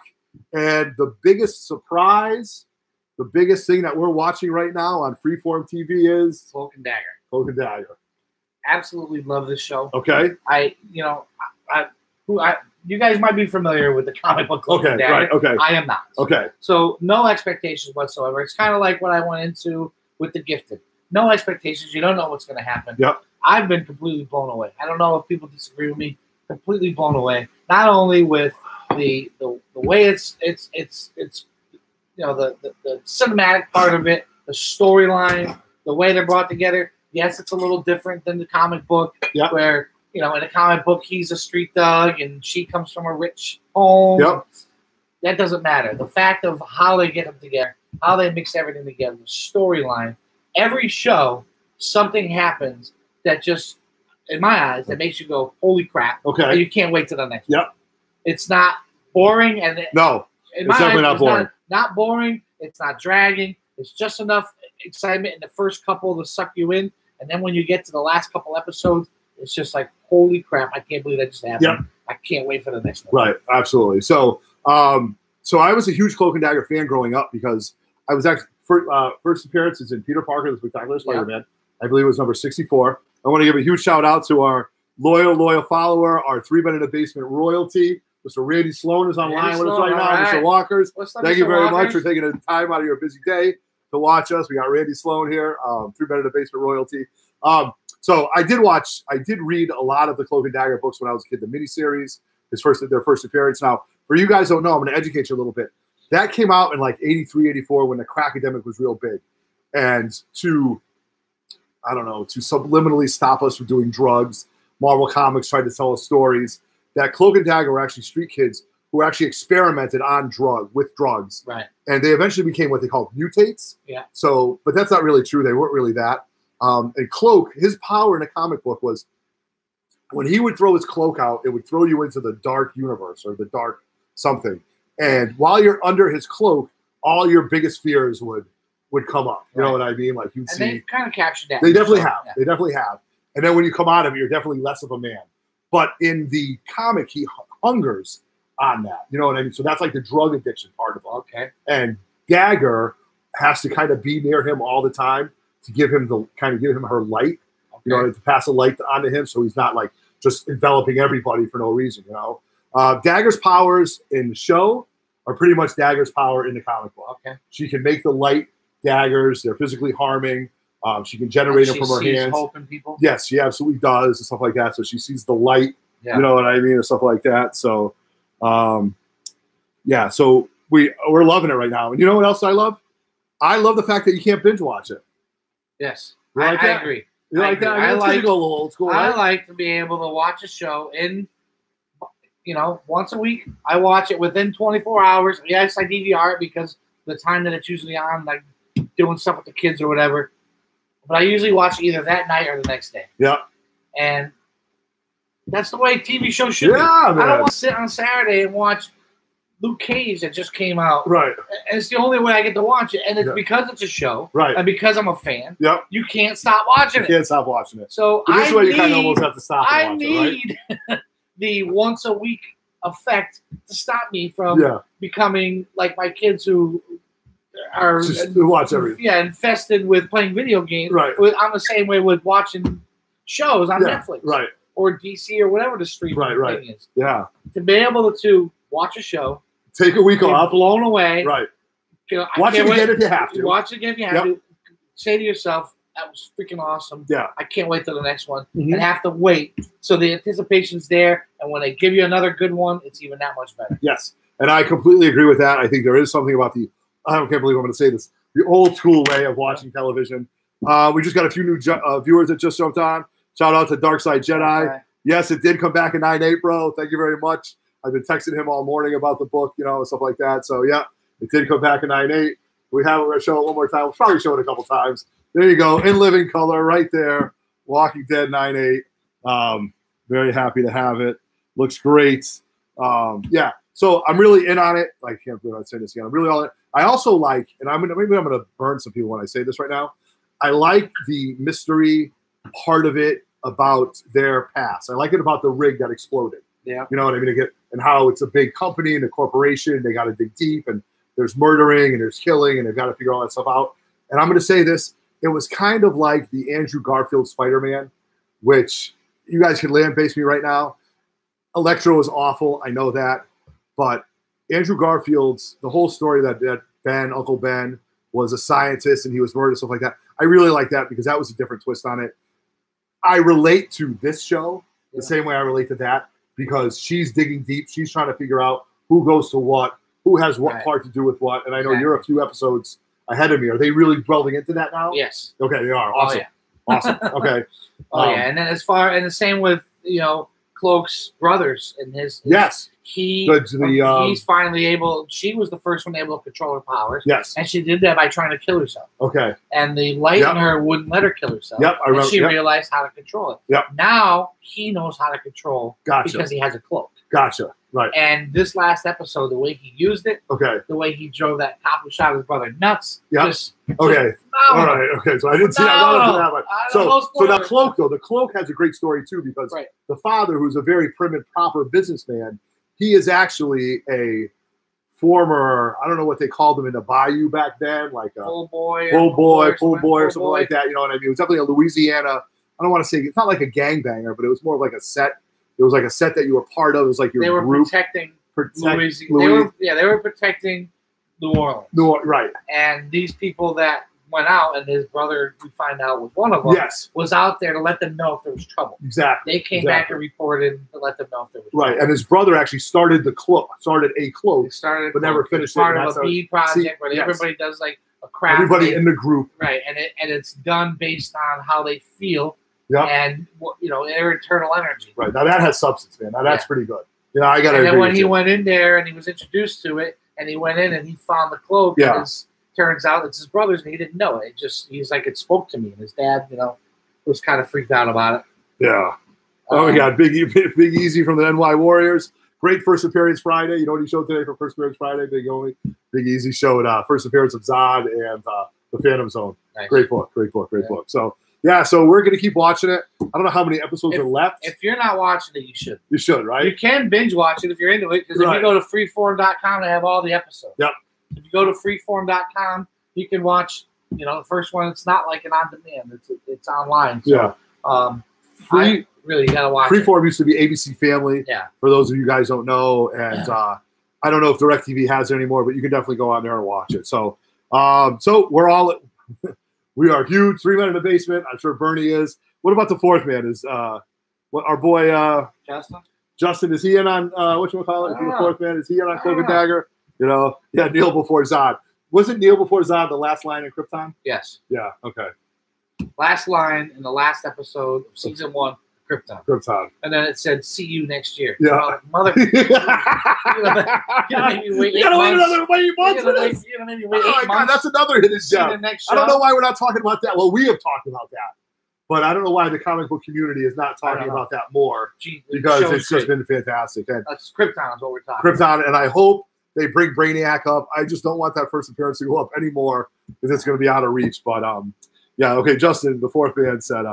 And the biggest surprise, the biggest thing that we're watching right now on Freeform TV is Cloak and Dagger. Cloak and Dagger. Absolutely love this show. Okay. You guys might be familiar with the comic book Cloak and Dagger. Right, okay. I am not. Okay. So no expectations whatsoever. It's kind of like what I went into with The Gifted. No expectations. You don't know what's going to happen. Yep. I've been completely blown away. I don't know if people disagree with me. Completely blown away. Not only with the way it's the cinematic part of it, the storyline, the way they're brought together. Yes, it's a little different than the comic book, where in a comic book he's a street thug and she comes from a rich home. Yep. That doesn't matter. The fact of how they get them together, how they mix everything together, the storyline. Every show, something happens that just, in my eyes, that makes you go, "Holy crap!" Okay. And you can't wait to the next. Yep. One. It's not boring, and no, it's definitely not boring. Not boring. It's not dragging. It's just enough excitement in the first couple to suck you in, and then when you get to the last couple episodes, it's just like, holy crap! I can't believe that just happened. Yep. I can't wait for the next one. Right. Absolutely. So So I was a huge Cloak and Dagger fan growing up because I was actually first appearances in Peter Parker, the Spectacular Spider-Man. I believe it was number 64. I want to give a huge shout out to our loyal follower, our 3 Men in a Basement royalty. Mr. Randy Sloan is online with us right now. Mr. Walkers, thank you very much for taking the time out of your busy day to watch us. We got Randy Sloan here, 3 Men in a Basement royalty. So I did read a lot of the Cloak and Dagger books when I was a kid, the miniseries, their first appearance. Now, for you guys who don't know, I'm going to educate you a little bit. That came out in like 83, 84 when the crack epidemic was real big. And to subliminally stop us from doing drugs, Marvel Comics tried to tell us stories that Cloak and Dagger were actually street kids who actually experimented with drugs. Right. And they eventually became what they called mutates. Yeah. So, but that's not really true. They weren't really that. And Cloak, his power in a comic book was when he would throw his cloak out, it would throw you into the dark universe or the dark something. And while you're under his cloak, all your biggest fears would come up. You know what I mean? Like you'd see. They've kind of captured that. They definitely have. Yeah. They definitely have. And then when you come out of it, you're definitely less of a man. But in the comic, he hungers on that. You know what I mean? So that's like the drug addiction part of it. Okay. And Dagger has to kind of be near him all the time to give him her light. Okay. You know, to pass a light onto him, so he's not like just enveloping everybody for no reason. You know, Dagger's powers in the show are pretty much Dagger's power in the comic book. Okay. She can make the light daggers. They're physically harming. She can generate them from her hands. Hope in people? Yes, she absolutely does, and stuff like that. So she sees the light, you know what I mean, and stuff like that. So, so we're loving it right now. And you know what else I love? I love the fact that you can't binge watch it. Yes, I agree. You like that? I like to go a little old school. I like to be able to watch a show in, once a week. I watch it within 24 hours. Yes, I DVR it because the time that it's usually on, like doing stuff with the kids or whatever. But I usually watch either that night or the next day. Yeah. And that's the way TV shows should be. Man. I don't want to sit on Saturday and watch Luke Cage that just came out. Right. And it's the only way I get to watch it. And it's because it's a show. Right. And because I'm a fan. Yep. You can't stop watching it. You can't stop watching it. So this way you kind of almost have to stop and watch it, right? The once a week effect to stop me from becoming like my kids who are just watch everything. Yeah, infested with playing video games. Right. I'm the same way with watching shows on Netflix. Right. Or DC or whatever the streaming thing is. Yeah. To be able to watch a show, take a week off, blown away. Right. Watch it again if you have to. Watch it again if you have to. Say to yourself, that was freaking awesome. Yeah. I can't wait till the next one. And have to wait. So the anticipation's there. And when they give you another good one, it's even that much better. Yes. And I completely agree with that. I think there is something about I can't believe I'm going to say this, the old school way of watching television. We just got a few new viewers that just jumped on. Shout out to Darkside Jedi. Okay. Yes, it did come back in 9/8, bro. Thank you very much. I've been texting him all morning about the book, and stuff like that. So, yeah, it did come back in 9/8. We're going to show it one more time. We'll probably show it a couple times. There you go. In living color right there. Walking Dead 9/8. Very happy to have it. Looks great. So I'm really in on it. I can't believe I'm saying this again. I'm really all in. I also like, and maybe I'm going to burn some people when I say this right now. I like the mystery part of it about their past. I like it about the rig that exploded. Yeah. You know what I mean? And how it's a big company and a corporation. They got to dig deep, and there's murdering and there's killing, and they've got to figure all that stuff out. And I'm going to say this. It was kind of like the Andrew Garfield Spider-Man, which you guys can land-base me right now. Electro is awful. I know that. But Andrew Garfield's, the whole story that Uncle Ben, was a scientist and he was murdered, stuff like that. I really like that because that was a different twist on it. I relate to this show the same way I relate to that because she's digging deep. She's trying to figure out who goes to what, who has what part to do with what. And I know you're a few episodes ahead of me. Are they really delving into that now? Yes. Okay, they are. Awesome. Awesome. Okay. And then and the same with, Cloak's brothers and his he's finally able. She was the first one able to control her powers. Yes, and she did that by trying to kill herself. Okay, and the light in her wouldn't let her kill herself. Yep, I remember. And she realized how to control it. Yep. Now he knows how to control. Because he has a cloak. Gotcha. Right. And this last episode, the way he used it. Okay. The way he drove that cop who shot his brother nuts. Yeah. Okay. All right. Okay. So I didn't see that. So that Cloak though, the Cloak has a great story too because the father, who's a very prim and proper businessman, he is actually a former, I don't know what they called him in the Bayou back then, like a Full boy, or something like that. You know what I mean? It was definitely a Louisiana. I don't want to say it's not like a gangbanger, but it was more of like a set. It was like a set that you were part of. It was like your group. Protecting Louisiana. They were protecting New Orleans. Right. And these people that went out, and his brother, we find out, was one of them. Yes. Was out there to let them know if there was trouble. Exactly. They came back and reported to let them know if there was trouble. Right. And his brother actually started a cloak, but never finished it. Part of a bead project where everybody does like a craft. Everybody in the group. Right. And it's done based on how they feel. Yeah. And their internal energy. Right. Now that has substance, man. Now that's pretty good. You know, I got to agree. And then when he went in there and he was introduced to it, and he went in and he found the cloak, and turns out it's his brother's, and he didn't know it. He's like, it spoke to me, and his dad, was kind of freaked out about it. Yeah. Oh, we got Big Easy from the NY Warriors. Great first appearance Friday. You know what he showed today for first appearance Friday? Big Easy showed first appearance of Zod and the Phantom Zone. Nice. Great book. So. Yeah, so we're going to keep watching it. I don't know how many episodes are left. If you're not watching it, you should. You should, right? You can binge watch it if you're into it, because if you go to freeform.com, they have all the episodes. Yep. If you go to freeform.com, you can watch, the first one. It's not like an on-demand. It's online. So, you got to watch Freeform used to be ABC Family, for those of you guys don't know. And I don't know if DirecTV has it anymore, but you can definitely go on there and watch it. So, we're all we are huge. 3 Men in the Basement. I'm sure Bernie is. What about the fourth man? Is what our boy Justin, is he in on whatchamacallit for the fourth man? Is he in on Cloak and Dagger? Neil before Zod. Wasn't Neil before Zod the last line in Krypton? Yes. Yeah, okay. Last line in the last episode of season 1, Krypton. And then it said, "See you next year." Yeah. Mother. You're gonna make me wait 8 months. You gotta wait another 8 months for this. You're gonna make me wait 8 months. God, that's another hidden gem. I don't know why we're not talking about that. Well, we have talked about that. But I don't know why the comic book community is not talking about that more. Because it's just been fantastic. And that's Krypton is what we're talking about. And I hope they bring Brainiac up. I just don't want that first appearance to go up anymore because it's going to be out of reach. But, okay, Justin, the fourth man, said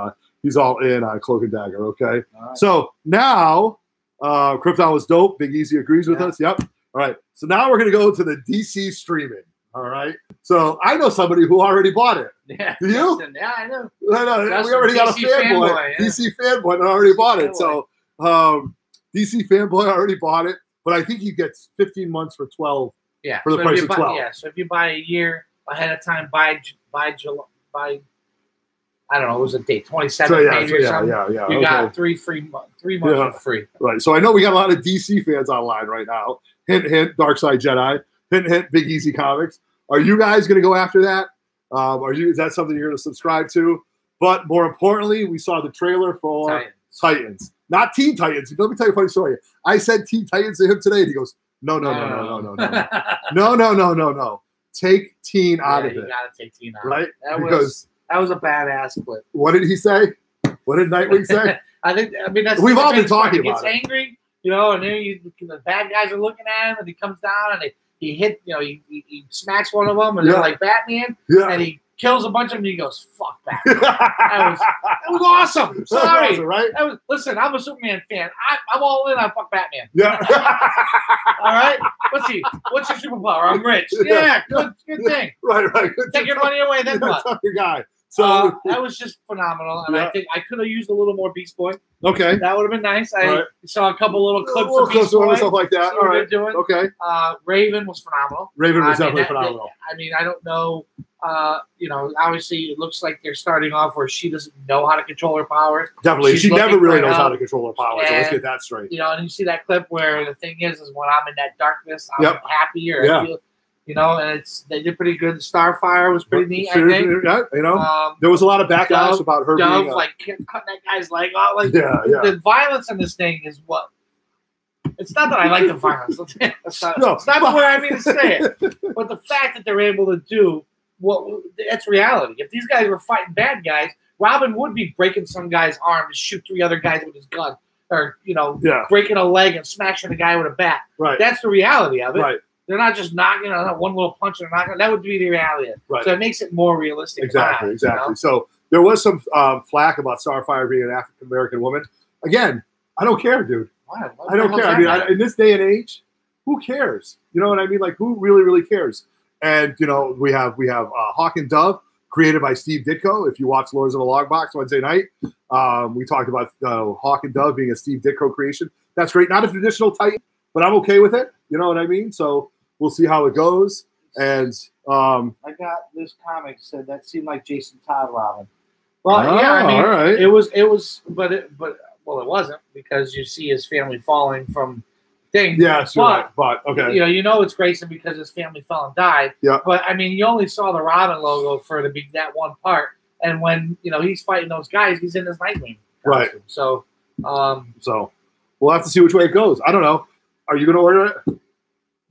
he's all in on Cloak and Dagger, okay? Right. So now, Krypton was dope. Big Easy agrees with us. Yep. All right. So now we're going to go to the DC streaming. All right. So I know somebody who already bought it. Yeah. Do you? Justin, yeah, I know. Justin, we already got a fanboy. DC fanboy that already bought it. So DC fanboy already bought it. But I think he gets 15 months for 12. Yeah. For the price of 12. Yeah. So if you buy a year ahead of time, by July, I don't know, it was a date, 27th maybe or something. Yeah. You got 3 months for free. Right. So I know we got a lot of DC fans online right now. Hint, hint, Darkside Jedi. Hint, hint, Big Easy Comics. Are you guys going to go after that? Is that something you're going to subscribe to? But more importantly, we saw the trailer for Titans. Not Teen Titans. Let me tell you a funny story. I said Teen Titans to him today, and he goes, No. No. Take Teen out of it. You got to take Teen out. Right? That was a badass clip. What did he say? What did Nightwing say? That's we've all been talking about it. He gets angry, and then the bad guys are looking at him, and he comes down and he hit, he smacks one of them, and they're like Batman, and he kills a bunch of them, and he goes, "Fuck Batman." that was awesome. Sorry, awesome, right? Listen, I'm a Superman fan. I'm all in on fuck Batman. Yeah. All right. What's your superpower? I'm rich. Yeah, good thing. Right. Take your money away, then what? Your guy. So that was just phenomenal, and I think I could have used a little more Beast Boy. Okay, that would have been nice. I saw a couple little clips of Beast Boy and stuff like that. All right, doing. Okay. Raven was phenomenal. Raven was definitely phenomenal. I don't know. Obviously, it looks like they're starting off where she doesn't know how to control her powers. Definitely, she never really knows how to control her powers. So let's get that straight. And you see that clip where the thing is when I'm in that darkness, I'm happy or I feel. And they did pretty good. Starfire was pretty neat. I think. Yeah, there was a lot of backlash about her being cutting that guy's leg off. The violence in this thing is what. It's not that I like the violence. It's not the way I mean to say it. But the fact that they're able to do that's reality. If these guys were fighting bad guys, Robin would be breaking some guy's arm to shoot 3 other guys with his gun, or breaking a leg and smashing a guy with a bat. Right. That's the reality of it. Right. They're not just knocking on one little punch and knocking. That would be the reality. Right. So it makes it more realistic. Exactly. So there was some flack about Starfire being an African American woman. Again, I don't care, dude. Why? I don't care. In this day and age, who cares? You know what I mean? Like, who really cares? And you know, we have Hawk and Dove, created by Steve Ditko. If you watch Lords of the Logbox Wednesday night, we talked about Hawk and Dove being a Steve Ditko creation. That's great. Not a traditional Titan, but I'm okay with it. You know what I mean? So we'll see how it goes. And I got this comic said that seemed like Jason Todd Robin. Well, yeah, I mean, all right. it was, but it wasn't, because you see his family falling from things. Yeah, sure. But okay, you know it's Grayson because his family fell and died. Yeah. But I mean, you only saw the Robin logo for that one part, and when he's fighting those guys, he's in his Nightwing costume. Right. So, so we'll have to see which way it goes. I don't know. Are you going to order it?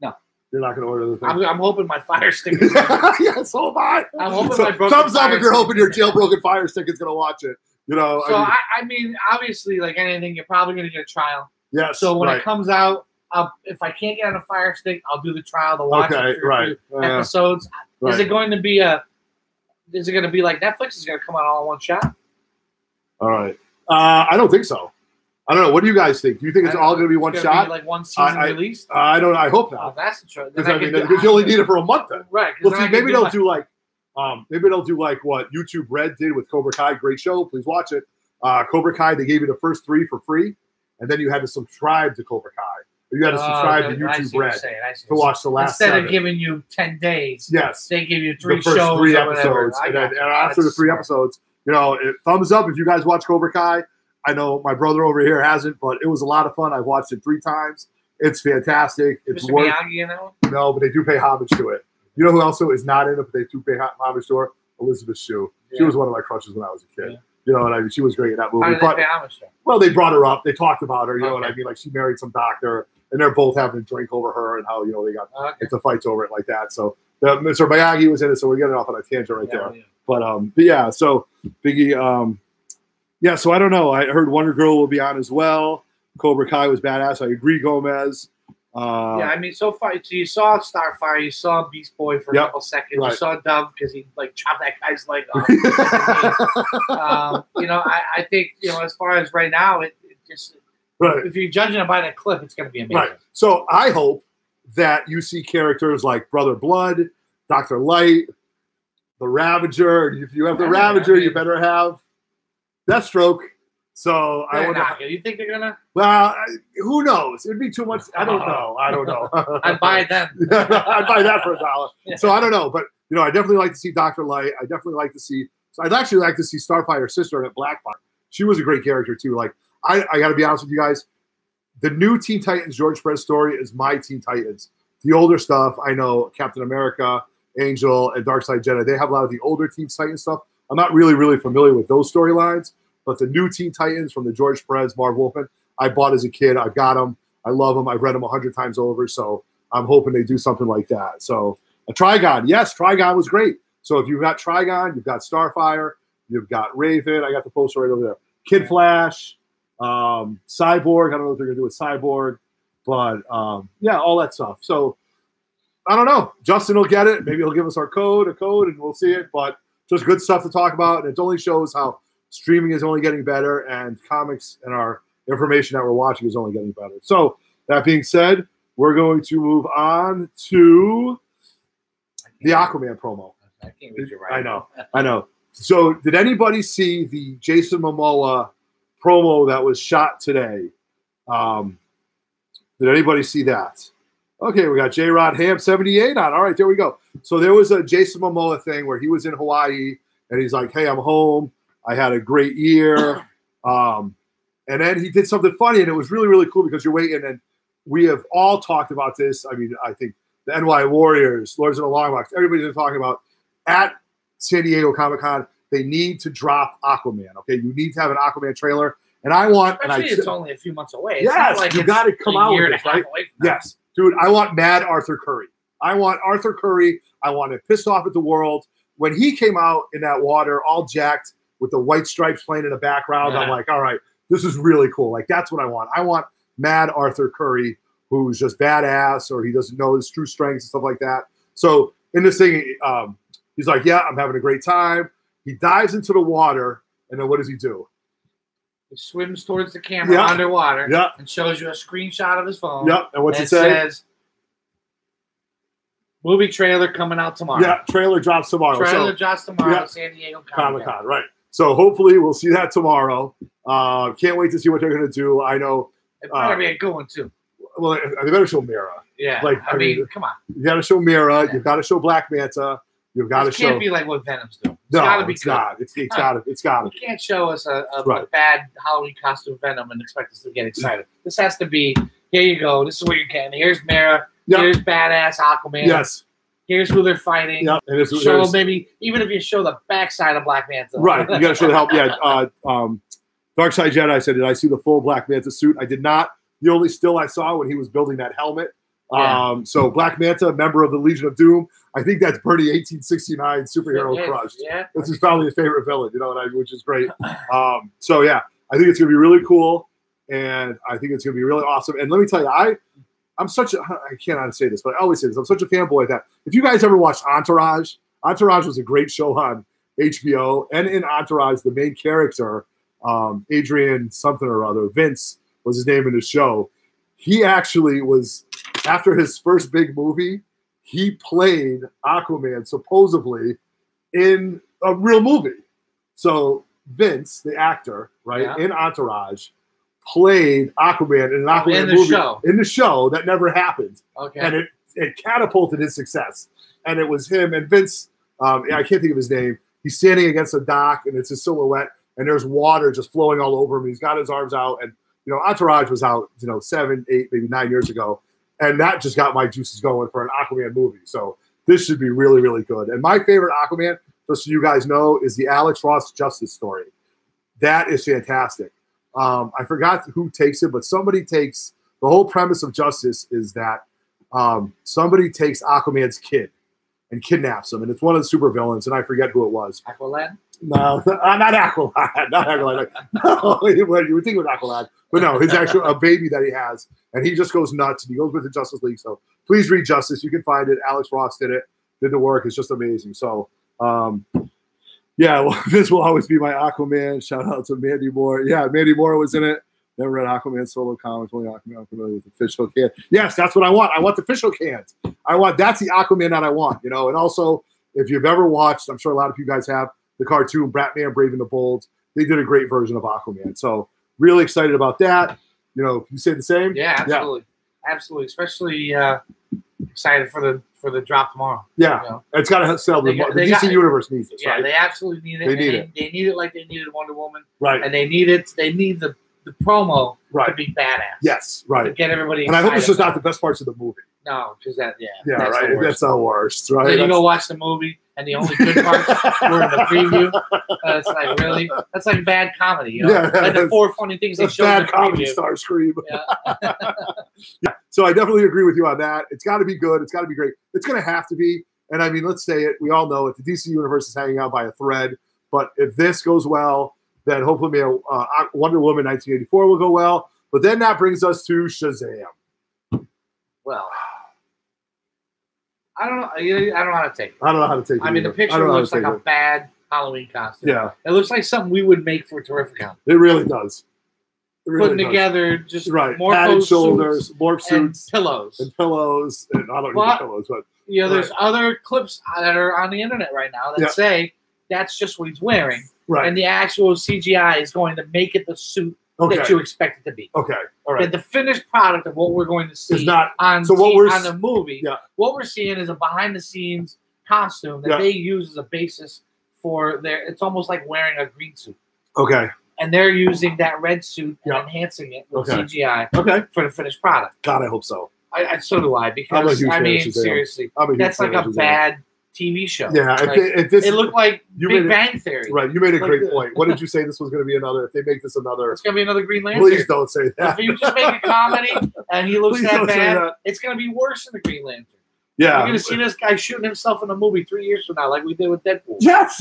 No. You're not going to order the thing? I'm hoping my Fire Stick is yeah, so am I. I'm hoping so, my broken thumbs up Fire if you're Stick hoping your jailbroken Fire Stick is going to watch it. You know, so I mean, obviously, like anything, you're probably going to get a trial. Yes. So when it comes out, if I can't get on a Fire Stick, I'll do the trial to watch it for a few episodes. Right. Is it going to be like Netflix? Is it going to come out all in one shot? All right. I don't think so. I don't know. What do you guys think? Do you think it's all going to be one shot? Like one season released? I don't know. I hope not. Oh, that's the truth. Because you only need it for a month then. Right. Well, see, maybe they'll do like what YouTube Red did with Cobra Kai. Great show. Please watch it. Cobra Kai, they gave you the first 3 for free, and then you had to subscribe to Cobra Kai. You had to subscribe to YouTube Red to watch the last Instead of giving you 10 days, yes, they give you 3 the first shows 3 episodes. And after the 3 episodes, thumbs up if you guys watch Cobra Kai. I know my brother over here hasn't, but it was a lot of fun. I've watched it 3 times. It's fantastic. It's Mr. Miyagi, No, but they do pay homage to it. You know who else is not in it, but they do pay homage to her? Elizabeth Shue. Yeah. She was one of my crushes when I was a kid. Yeah. You know what I mean? She was great in that movie. How did they pay homage to her? Well, they brought her up. They talked about her. You know what I mean? Like, she married some doctor, and they're both having a drink over her, and how they got into fights over it like that. So Mr. Miyagi was in it, so we're getting off on a tangent right there. Yeah. But yeah, so Biggie, yeah. So I don't know. I heard Wonder Girl will be on as well. Cobra Kai was badass. I agree, Gomez. Yeah, I mean, so far, so you saw Starfire, you saw Beast Boy for a couple seconds, you saw Dove because he chopped that guy's leg off. I think as far as right now, it just if you're judging it by that clip, it's going to be amazing. Right. So I hope that you see characters like Brother Blood, Dr. Light, the Ravager. If you have the Ravager, you better have Deathstroke. So I would. You think they're gonna? Well, who knows? It'd be too much. I don't know. I'd buy that. I'd buy that for $1. Yeah. So I don't know, but I definitely like to see Dr. Light. I definitely like to see. So I'd actually like to see Starfire's sister at Blackfire. She was a great character too. Like I got to be honest with you guys. The new Teen Titans George Perez story is my Teen Titans. The older stuff, I know Captain America, Angel, and Darkseid Jedi. They have a lot of the older Teen Titans stuff. I'm not really familiar with those storylines. But the new Teen Titans from the George Perez, Marv Wolfman, I bought as a kid. I've got them. I love them. I've read them 100 times over. So I'm hoping they do something like that. So a Trigon. Yes, Trigon was great. So if you've got Trigon, you've got Starfire, you've got Raven. I got the poster right over there. Kid Flash, Cyborg. I don't know what they're going to do with Cyborg. But, yeah, all that stuff. So I don't know. Justin will get it. Maybe he'll give us a code, and we'll see it. But just good stuff to talk about. And it only shows how streaming is only getting better, and comics and our information that we're watching is only getting better. So that being said, we're going to move on to the Aquaman promo. I can't read you right. I know. So did anybody see the Jason Momoa promo that was shot today? Did anybody see that? Okay, we got J-Rod Ham 78 on. All right, there we go. So there was a Jason Momoa thing where he was in Hawaii, and he's like, hey, I'm home. I had a great year. And then he did something funny, and it was really cool because you're waiting, and we have all talked about this. I mean, I think the NY Warriors, Lords of the Longbox, everybody's been talking about at San Diego Comic-Con, they need to drop Aquaman, okay? You need to have an Aquaman trailer. And I want... Actually, it's only a few months away. It's yes, not like you got to come out with it, right? Yes. Dude, I want mad Arthur Curry. I want Arthur Curry. I want him pissed off at the world. When he came out in that water, all jacked, with the white stripes playing in the background, I'm like, all right, this is really cool. Like, that's what I want. I want mad Arthur Curry, who's just badass, or he doesn't know his true strengths and stuff like that. So in this thing, he's like, yeah, I'm having a great time. He dives into the water, and then what does he do? He swims towards the camera underwater and shows you a screenshot of his phone. Yep. And what's it say? It says, Movie trailer coming out tomorrow. Yeah, trailer drops tomorrow. Trailer drops tomorrow. Yeah. San Diego Comic-Con, right? So hopefully we'll see that tomorrow. Can't wait to see what they're going to do. I know. It better be a good one too. Well, they better show Mira. Yeah, like I mean, come on. You got to show Mira. Yeah. You've got to show Black Manta. You've got to show. It can't be like what Venom's doing. It's No, gotta be it's good. not. It's got to. It's got to. You can't show us a Right. bad Halloween costume Venom and expect us to get excited. This has to be. Here you go. This is what you're getting. Here's Mira. Yep. Here's badass Aquaman. Yes. Here's who they're fighting. Yep. And Show maybe even if you show the backside of Black Manta. Right. You got to show the help. Yeah. Darkside Jedi said, "Did I see the full Black Manta suit? I did not. The only still I saw when he was building that helmet." Yeah. So Black Manta, member of the Legion of Doom. I think that's Bernie 1869 superhero crushed. Yeah. This is probably his favorite villain, you know what I mean, which is great. So yeah, I think it's gonna be really cool, and I think it's gonna be really awesome. And let me tell you, I'm such a I cannot say this, but I always say this. I'm such a fanboy of that. If you guys ever watched Entourage, Entourage was a great show on HBO, and in Entourage, the main character, Adrian something or other, Vince was his name in the show. He actually was, after his first big movie, he played Aquaman supposedly in a real movie. So Vince, the actor, right, in Entourage, played Aquaman in an Aquaman movie. In the show that never happened. Okay. And it catapulted his success. And it was him and Vince, I can't think of his name. He's standing against a dock and it's his silhouette and there's water just flowing all over him. He's got his arms out and you know, Entourage was out, 7, 8, maybe 9 years ago. And that just got my juices going for an Aquaman movie. So this should be really, really good. And my favorite Aquaman, just so you guys know, is the Alex Ross Justice story. That is fantastic. I forgot who takes it, but somebody takes – the whole premise of Justice is that somebody takes Aquaman's kid and kidnaps him. And it's one of the supervillains, and I forget who it was. Aqualad? No, not Aqualad. Not Aqualad. No, you would think it was Aqualad. But no, his actual a baby that he has, and he just goes nuts, and he goes with the Justice League. So please read Justice. You can find it. Alex Ross did it. Did the work. It's just amazing. So, yeah, well, this will always be my Aquaman. Shout out to Mandy Moore. Yeah, Mandy Moore was in it. Never read Aquaman solo comics. Only Aquaman familiar with the fish hook can. Yes, that's what I want. I want the fish hook cans. That's the Aquaman that I want. And also, if you've ever watched, I'm sure a lot of you guys have, the cartoon Batman Brave and the Bold. They did a great version of Aquaman. So really excited about that. You say the same? Yeah, absolutely. Yeah. Absolutely. Especially excited for the drop tomorrow. Yeah. It's got to sell. The DC Universe needs it. Yeah, right? They absolutely need it. They need it. They need it like they needed Wonder Woman. Right. And they need it. They need the promo to be badass. Yes, right. To get everybody excited. And I hope it's just not the best parts of the movie. No, because that's right. That's the worst, right? Then you go watch the movie, and the only good parts were in the preview. It's like, really? That's like bad comedy, Yeah. Like the 4 funny things they showed in the comedy preview. Star Scream. Yeah. Yeah. So I definitely agree with you on that. It's got to be good. It's got to be great. It's going to have to be. And I mean, let's say it. We all know it. The DC Universe is hanging out by a thread. But if this goes well, then hopefully Wonder Woman 1984 will go well. But then that brings us to Shazam. Well, I don't know. I don't know how to take it. I don't know how to take it. I mean, the picture looks like a bad Halloween costume. Yeah. It looks like something we would make for Terrificon. It really does. Putting together just more padded shoulders, morph suits, and pillows. And I don't need pillows, but there's other clips that are on the internet right now that say that's just what he's wearing. Right. And the actual CGI is going to make it the suit that you expect it to be. Okay. All right. And the finished product of what we're going to see is not on the movie. Yeah. What we're seeing is a behind-the-scenes costume that they use as a basis for their. It's almost like wearing a green suit. Okay. And they're using that red suit and enhancing it with CGI. Okay. For the finished product. God, I hope so. So do I. Because I mean, seriously, that's like a bad TV show. Yeah, like, it looked like Big Bang Theory. Right, you made a great point. What did you say this was going to be another? If they make this another, it's going to be another Green Lantern. Please don't say that. If you just make a comedy and he looks that bad, it's going to be worse than the Green Lantern. Yeah, you're going to see this guy shooting himself in a movie 3 years from now, like we did with Deadpool. Yes,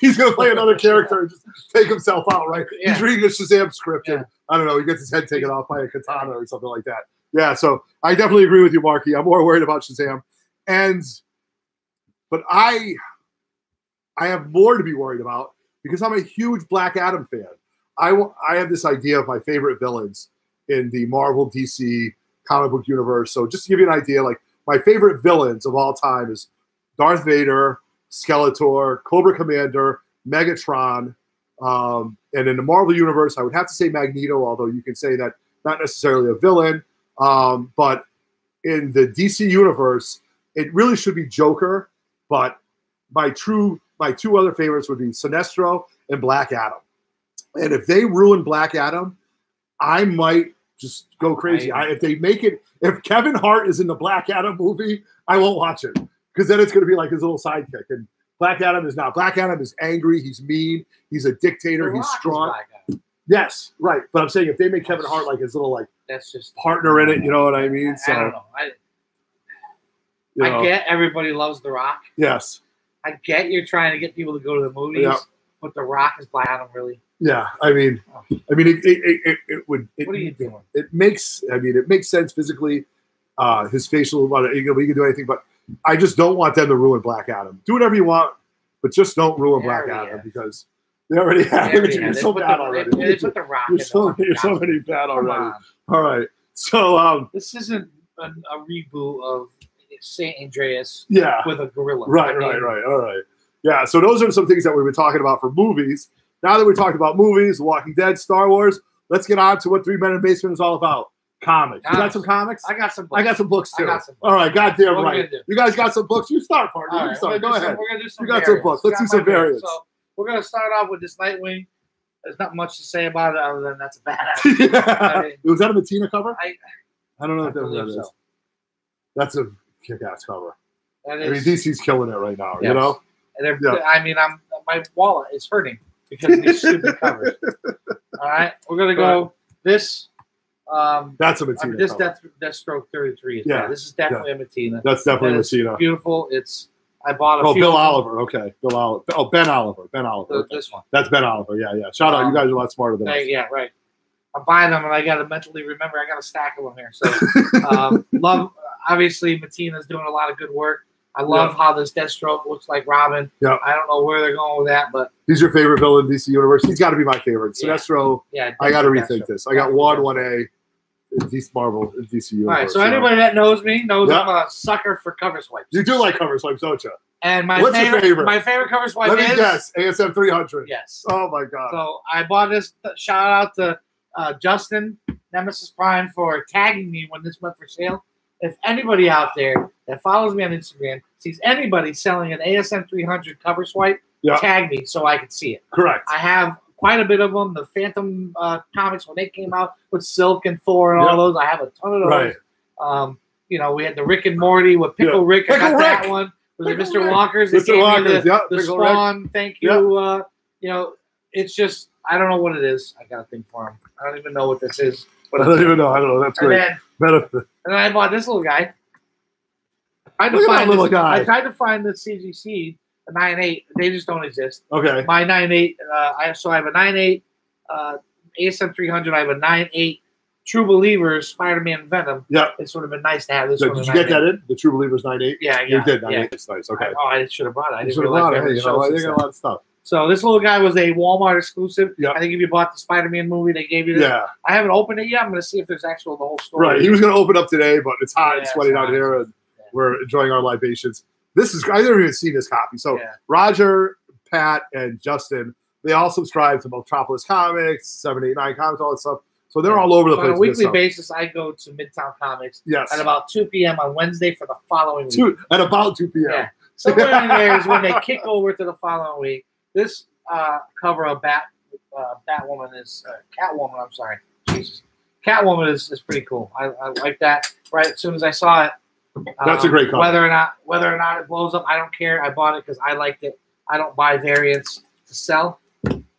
he's going to play another character and just take himself out. Right? Yeah. He's reading a Shazam script and I don't know, he gets his head taken off by a katana or something like that. Yeah, so I definitely agree with you, Marky. I'm more worried about Shazam, but I have more to be worried about because I'm a huge Black Adam fan. I have this idea of my favorite villains in the Marvel DC comic book universe. So just to give you an idea, like my favorite villains of all time is Darth Vader, Skeletor, Cobra Commander, Megatron, and in the Marvel Universe, I would have to say Magneto, although you can say that not necessarily a villain. But in the DC Universe, it really should be Joker, but my two other favorites would be Sinestro and Black Adam. And if they ruin Black Adam, I might just go crazy. If Kevin Hart is in the Black Adam movie, I won't watch it because then it's going to be like his little sidekick. And Black Adam is not. Black Adam is angry. He's mean. He's a dictator. He's strong. Yes, right. But I'm saying if they make Kevin Hart like his little that's just partner in it, you know what I mean? I don't know. I get everybody loves The Rock. Yes. I get you're trying to get people to go to the movies, but The Rock is Black Adam, really. Yeah, I mean, it would. What are you doing? It makes sense physically. His facial, he can do anything, but I just don't want them to ruin Black Adam. Do whatever you want, but just don't ruin Black Adam because they already have him. You're so bad already. They put The Rock. You're so many bad already. All right, so this isn't a reboot of St. Andreas. Yeah, with a gorilla. Right. All right. Yeah, so those are some things that we've been talking about for movies. Now that we talked about movies, The Walking Dead, Star Wars, let's get on to what 3 Men in a Basement is all about. Comics. You got some comics? I got some books. I got some books too. All right, goddamn right. You guys got some books? You start, partner. All right, start. Go ahead. We're gonna do some. You got some books. Let's do some variants. So we're gonna start off with this Nightwing. There's not much to say about it other than that's a badass. I mean, was that a Matina cover? I don't know if that is. So. That's a kick-ass cover. I mean, DC's killing it right now. Yes. You know. And I mean, my wallet is hurting because of these stupid covers. All right, we're gonna go this. That's a Matina. This Deathstroke 33 is bad. This is definitely a Matina. That's definitely a Matina. Beautiful. I bought a few. Bill Oliver. Okay, Bill Oliver. Oh, Ben Oliver. Ben Oliver. Okay. This one. That's Ben Oliver. Yeah. Shout out. You guys are a lot smarter than us. Yeah, right. I'm buying them, and I got to mentally remember. I got a stack of them here. So, love. Obviously, Matina's doing a lot of good work. I love how this Deathstroke looks like Robin. Yeah. I don't know where they're going with that, but he's your favorite villain in DC Universe. He's got to be my favorite. Sinestro. Yeah. I got to rethink this. I got 1A. DC Marvel, DC Universe. All right, so anybody that knows me knows I'm a sucker for cover swipes. You do like cover swipes, don't you? And what's your favorite? My favorite cover swipe is... Let me guess, ASM 300. Yes. Oh, my God. So I bought this. Shout out to Justin, Nemesis Prime, for tagging me when this went for sale. If anybody out there that follows me on Instagram sees anybody selling an ASM 300 cover swipe, tag me so I can see it. Correct. I have quite a bit of them. The Phantom comics, when they came out with Silk and Thor and all those, I have a ton of those. Right. We had the Rick and Morty with Pickle Rick. I got that one. Was it Mr. Walker's? Mr. Walker's, the Spawn, thank you. It's just, I don't know what it is. I got a thing for him. I don't even know what this is. But I don't even know. I don't know. That's great. And then I bought this little guy. I tried to find the CGC, the 9.8. They just don't exist. Okay. My 9.8. I have a 9.8 ASM 300. I have a 9.8 True Believers Spider-Man Venom. Yeah. It's sort of been nice to have this. So did you get that in? The True Believers 9.8? Yeah. You did 9.8. It's nice. Okay. I should have brought it. I didn't realize it. They got a lot of stuff. So this little guy was a Walmart exclusive. Yeah. I think if you bought the Spider-Man movie, they gave you this. Yeah. I haven't opened it yet. I'm going to see if there's the whole story. Right. He was going to open up today, but it's hot and sweaty out here, and we're enjoying our libations. I've never even seen this copy. So Roger, Pat, and Justin, they all subscribe to Metropolis Comics, 789 Comics, all that stuff. So they're all over the place. On a weekly basis, I go to Midtown Comics at about 2 p.m. on Wednesday for the following week. At about 2 p.m. Yeah. Somewhere in there is when they kick over to the following week. This cover of Batwoman is Catwoman. I'm sorry, Jesus. Catwoman is pretty cool. I like that. Right as soon as I saw it, that's a great cover. Whether or not it blows up, I don't care. I bought it because I liked it. I don't buy variants to sell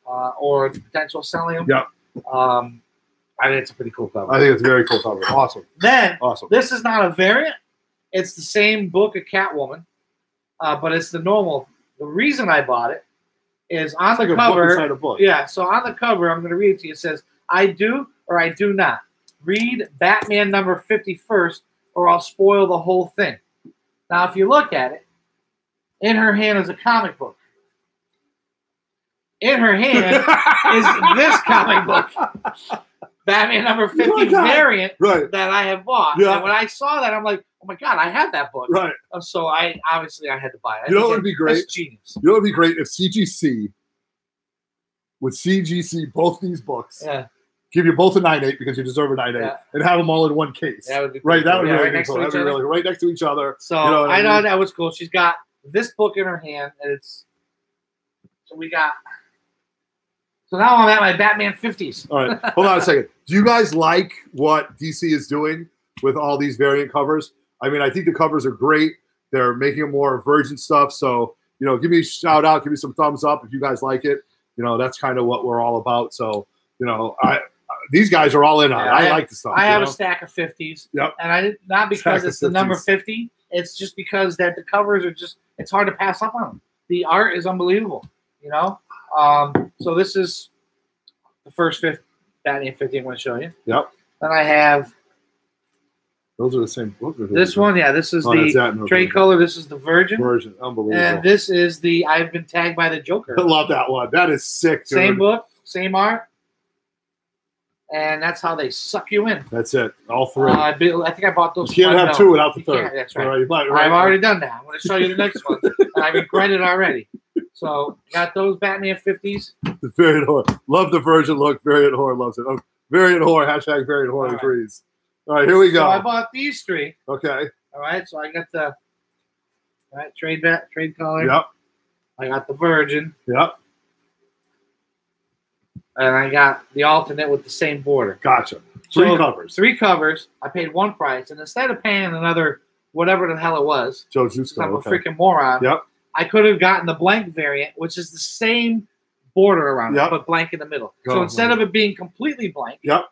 or the potential selling them. Yeah. I think it's a pretty cool cover. I think it's a very cool cover. Awesome. Then this is not a variant. It's the same book of Catwoman, but it's the normal. The reason I bought it is on the cover. A book. Yeah, so on the cover, I'm going to read it to you. It says, "I do or I do not read Batman number 50 first, or I'll spoil the whole thing." Now, if you look at it, in her hand is a comic book. In her hand is this comic book. Batman number 50 Oh my God. variant Right. that I have bought. Yeah. And when I saw that, I'm like, oh my God, I have that book. Right. So I obviously I had to buy it. You know what would be great? That's genius. You know what would be great if CGC would CGC both these books. Yeah. Give you both a 9.8 because you deserve a 9.8, Yeah. and have them all in one case. That would be right. cool. That would be Yeah, really right next cool. to That'd each be other. really right next to each other. So you know what I know mean? that was cool. She's got this book in her hand, and it's so we got. So now I'm at my Batman 50s. All right, hold on a second. Do you guys like what DC is doing with all these variant covers? I mean, I think the covers are great. They're making more virgin stuff. So, you know, give me a shout out, give me some thumbs up if you guys like it. You know, that's kind of what we're all about. So, you know, these guys are all in on it. I like the stuff. I have a stack of 50s. Yep. And I did not because Stack it's of the number 50s. 50. It's just because that the covers are just it's hard to pass up on them. The art is unbelievable, you know. So this is the first Batman 50 I'm going to show you. Yep. Then I have Those are the same. this one. Yeah, this is the trade color. This is the Virgin. Version. Unbelievable. And this is the I've been tagged by the Joker. I love that one. That is sick, dude. Same book, same art. And that's how they suck you in. That's it. All three. I think I bought those. You can't have two without the You third. can't, that's right. All right, you might, right. I've already done that. I'm going to show you the next one. And I regret it already. So, got those Batman 50s. The Variant Whore. Love the Virgin look. Variant Whore loves it. Variant Whore. Hashtag Variant Whore All right. agrees. All right, here we go. So, I bought these three. Okay. All right. So, I got the trade color. Yep. I got the Virgin. Yep. And I got the alternate with the same border. Gotcha. Three So, covers. 3 covers. I paid one price. And instead of paying another whatever the hell it was, Joe I'm Jusko. a Okay. freaking moron. Yep. I could have gotten the blank variant, which is the same border around Yep. it, but blank in the middle. Go So instead ahead. of it being completely blank, Yep.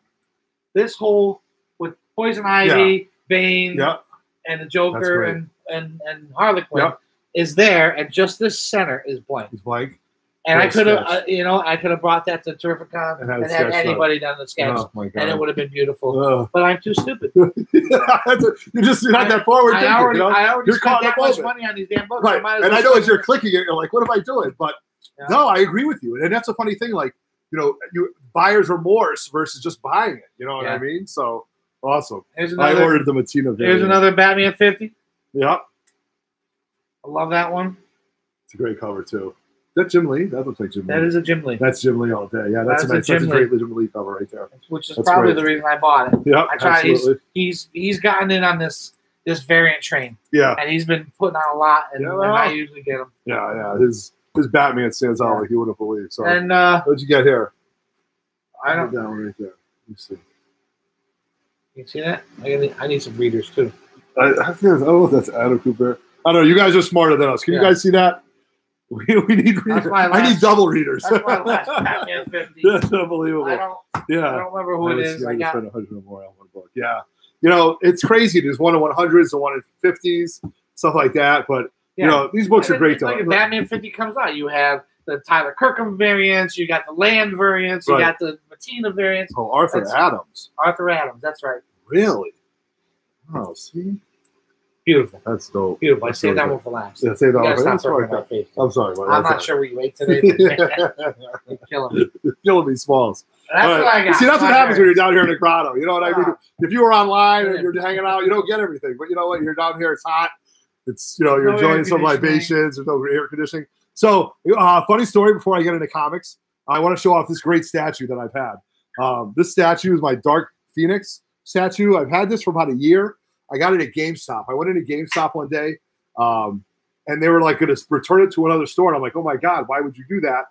this whole with Poison Ivy, Bane, Yep. and the That's Joker great. and Harley Quinn Yep. is there, and just this center is blank. He's blank. And I Great could have, sketch. I could have brought that to Terrificon And and had it had sketched anybody done the sketch, Oh my god. and it would have been beautiful. Ugh. But I'm too stupid. you're not that forward thinking. I already You're spent caught in that the much moment. money on these damn books. Right. I might as And well I know spend as you're it. clicking it, you're like, what am I doing? But Yeah. no, I agree with you. And that's a funny thing. Like, you know, buyer's remorse versus just buying it. You know what I Yeah. mean? So awesome. Here's I another. ordered the Matina video. Here's another Batman 50. Yep. I love that one. It's a great cover too. Is that Jim Lee? That looks like Jim Lee. That is a Jim Lee, That's Jim Lee all day. Yeah, that's That's a a Jim great Jim Lee cover right there. which is That's probably great. the reason I bought it. Yep, I tried. absolutely. He's gotten in on this variant train, Yeah, and he's been putting on a lot, and, Yeah. and I usually get him. yeah. His Batman stands out like you wouldn't believe. So And what'd you get here? I don't. That one right there. Let me see. You see that? I need some readers too. I don't know if that's Adam Cooper. I don't know. You guys are smarter than us. Can you Yeah. guys see that? We need readers. my I need last- double readers. That's my last Batman 50. That's unbelievable. I don't Yeah. remember who it is. I I just got spent 100 or more on one book. Yeah. You know, it's crazy. There's one in 100s, the one in 50s, stuff like that. But, you know, these books are great, though. Like if Batman 50 comes out, you have the Tyler Kirkham variants, you got the Land variants, you Right. got the Matina variants. Oh, Arthur That's- Adams. Arthur Adams, that's right. Really? Oh, see? Beautiful. That's dope. Beautiful. I That's saved that really one for last. Yeah, say that You gotta one. stop That's talking right. about face. I'm sorry. buddy. I'm That's not sure what you ate today. You're killing me. You're killing me, Smalls. That's All right. what I got. See, that's what My happens when you're variants. down here in the grotto. You know what I mean? Ah. If you were online and Yeah. you're hanging out, you don't get everything. But you know what? You're down here. It's hot. It's you're No enjoying air some conditioning. libations. There's no air conditioning. So, funny story. Before I get into comics, I want to show off this great statue that I've had. This statue is my Dark Phoenix statue. I've had this for about a year. I got it at GameStop. I went into GameStop one day, and they were like going to return it to another store. And I'm like, oh my god, why would you do that?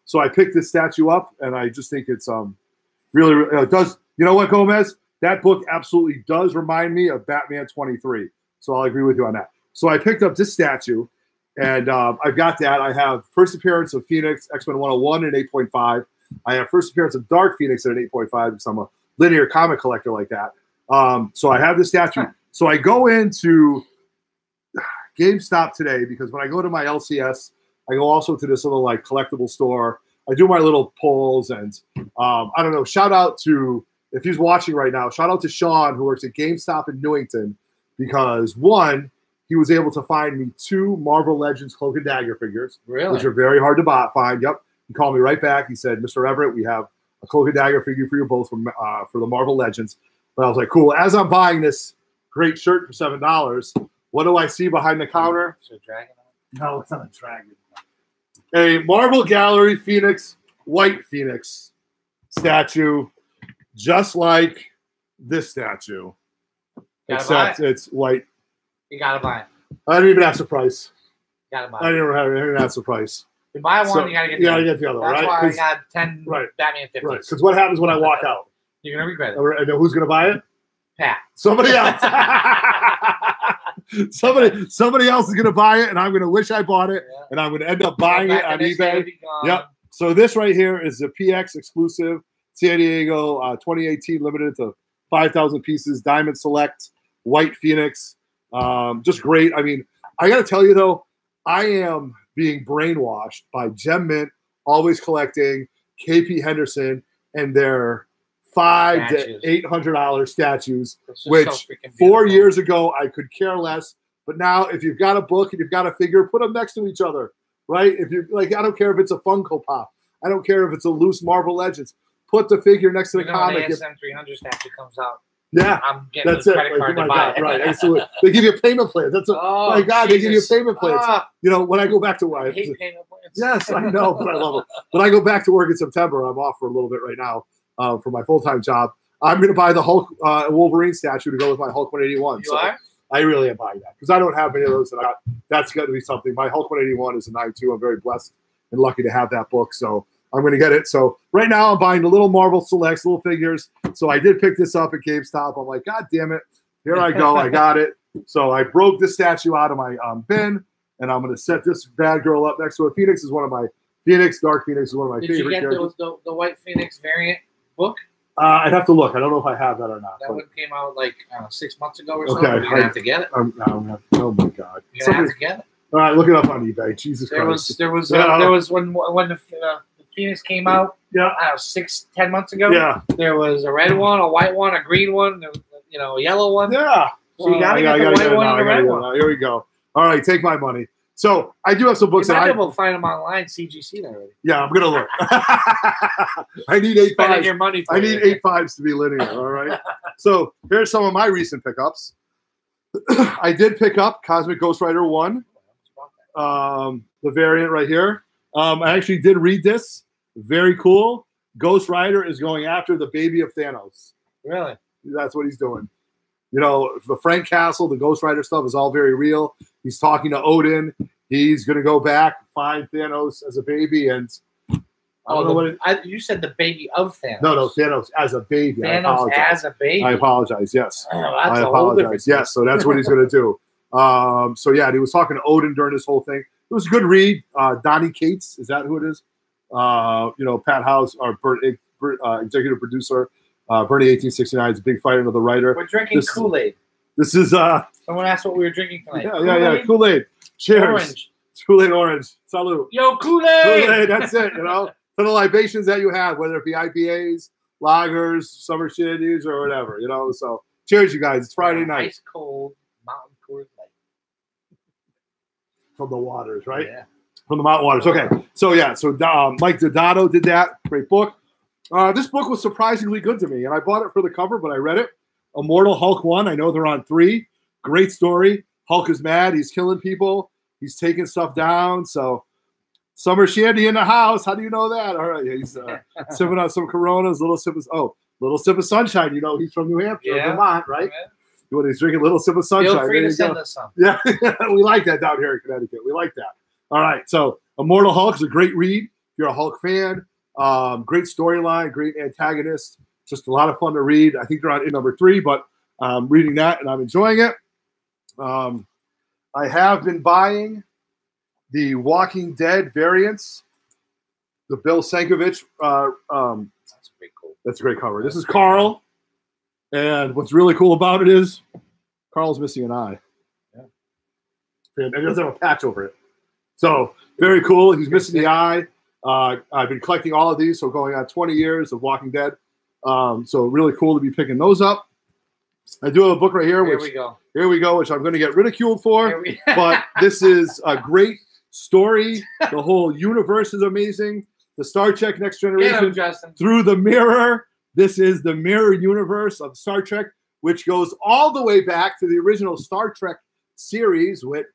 So I picked this statue up, and I just think it's really it does. You know what, Gomez? That book absolutely does remind me of Batman 23. So I'll agree with you on that. So I picked up this statue, and I've got that. I have first appearance of Phoenix, X-Men 101 at 8.5. I have first appearance of Dark Phoenix at an 8.5 because I'm a linear comic collector like that. So I have the statue. So I go into GameStop today because when I go to my LCS, I go also to this little like collectible store. I do my little polls, and I don't know. Shout out to, if he's watching right now, shout out to Sean who works at GameStop in Newington, because one, he was able to find me 2 Marvel Legends Cloak and Dagger figures, Really? which are very hard to find. Yep. He called me right back. He said, Mr. Everett, we have a Cloak and Dagger figure for you both for the Marvel Legends. But I was like, cool. As I'm buying this great shirt for $7, what do I see behind the counter? Is it a dragon? No, it's not a dragon. A Marvel Gallery Phoenix, White Phoenix statue, just like this statue. Except it's white. You gotta buy it. I didn't even ask the price. You gotta buy I it. didn't ask the price. You buy one, So, you gotta get you the other. gotta get the other, That's right? why I 'Cause- got 10 right. Batman 50s. Right. Because what happens when I walk out? You're gonna regret it. I know who's going to buy it? Pat. Somebody else. somebody else is going to buy it, and I'm going to wish I bought it, Yeah. and I'm going to end up buying it on eBay. Gone. Yep. So this right here is the PX exclusive San Diego 2018 limited to 5,000 pieces, Diamond Select, White Phoenix. Just great. I mean, I got to tell you, though, I am being brainwashed by Gem Mint, always collecting, KP Henderson, and their $500 to $800 statues, which so freaking 4 beautiful. years ago I could care less. But now, if you've got a book and you've got a figure, put them next to each other, right? If you're like, I don't care if it's a Funko Pop, I don't care if it's a loose Marvel Legends. Put the figure next to the comic. When the ASM 300 statue comes out, Yeah, I'm getting that's the it. credit card to buy it. Right, absolutely. They give you a payment plan. That's a, Oh, my God, they give you a Jesus. payment plan. You know, when I go back to I work, hate payment plans. yes, I know, but I love it. When I go back to work in September, I'm off for a little bit right now for my full-time job. I'm going to buy the Hulk Wolverine statue to go with my Hulk 181. You are? I really am buying that because I don't have many of those. And that's got to be something. My Hulk 181 is a 9.2. I'm very blessed and lucky to have that book. So I'm going to get it. So right now I'm buying the little Marvel Selects, little figures. So I did pick this up at GameStop. I'm like, God damn it. Here I go. I got it. So I broke this statue out of my bin, and I'm going to set this bad girl up next to it. Phoenix is one of my Dark Phoenix is one of my favorite characters. Did you get the White Phoenix variant book? I'd have to look. I don't know if I have that or not. That one came out like 6 months ago or Okay, something. You're going to have to get it. oh my God. You're going to have to get it. All right, look it up on eBay. Jesus There Christ. was when the Phoenix came out. Yeah. I don't know, 6-10 months ago. Yeah. There was a red one, a white one, a green one, a yellow one. Yeah. So you gotta get the white one and the red one. Here we go. All right, take my money. So I do have some books You that might I be able to find them online. CGC already. Yeah, I'm gonna look. I need 8 Spending fives. your money. For I need 8 5s to be linear. All right. So here's some of my recent pickups. I did pick up Cosmic Ghost Rider 1, the variant right here. I actually did read this. Very cool. Ghost Rider is going after the baby of Thanos. Really? That's what he's doing. You know, the Frank Castle, the Ghost Rider stuff is all very real. He's talking to Odin. He's going to go back, find Thanos as a baby, and I don't know what you said the baby of Thanos. No, Thanos as a baby. Thanos as a baby. I apologize. Yes, oh, that's I a whole apologize. different Yes, so that's what he's going to do. So yeah, he was talking to Odin during this whole thing. It was a good read. Donnie Cates, is that who it is? Pat House, our executive producer. Bernie 1869 is a big fan of the writer. We're drinking Kool-Aid. This is Someone asked what we were drinking tonight. Yeah. Kool-Aid. Cheers. Orange. Kool-Aid orange. Salute. Yo, Kool-Aid. Kool-Aid, that's it, To the libations that you have, whether it be IPAs, lagers, summer shandies, or whatever, So cheers, you guys. It's Friday night. Ice cold mountain Coors Light. From the waters, right? Yeah. From the mountain waters. Okay. So Mike Dodato did that. Great book. This book was surprisingly good to me, and I bought it for the cover, but I read it. Immortal Hulk 1. I know they're on 3. Great story. Hulk is mad. He's killing people. He's taking stuff down. So summer shandy in the house. How do you know that? All right. He's sipping on some Coronas. Little sip of sunshine. He's from New Hampshire, Vermont, right? Yeah. When he's drinking a little sip of sunshine. Feel free to send us some. Yeah, we like that down here in Connecticut. We like that. All right. So Immortal Hulk is a great read. If you're a Hulk fan. Great storyline, great antagonist, just a lot of fun to read. I think they're on number 3, but I'm reading that and I'm enjoying it. I have been buying the Walking Dead variants, the Bill Sienkiewicz. That's pretty cool. That's a great cover. This is Carl, and what's really cool about it is Carl's missing an eye. Yeah. And he doesn't have a patch over it. So very cool. He's missing the eye. I've been collecting all of these, so going on 20 years of Walking Dead. So really cool to be picking those up. I do have a book right here. Here we go, which I'm going to get ridiculed for. But this is a great story. The whole universe is amazing. the Star Trek Next Get Generation him, Justin. through the mirror. This is the mirror universe of Star Trek, which goes all the way back to the original Star Trek series with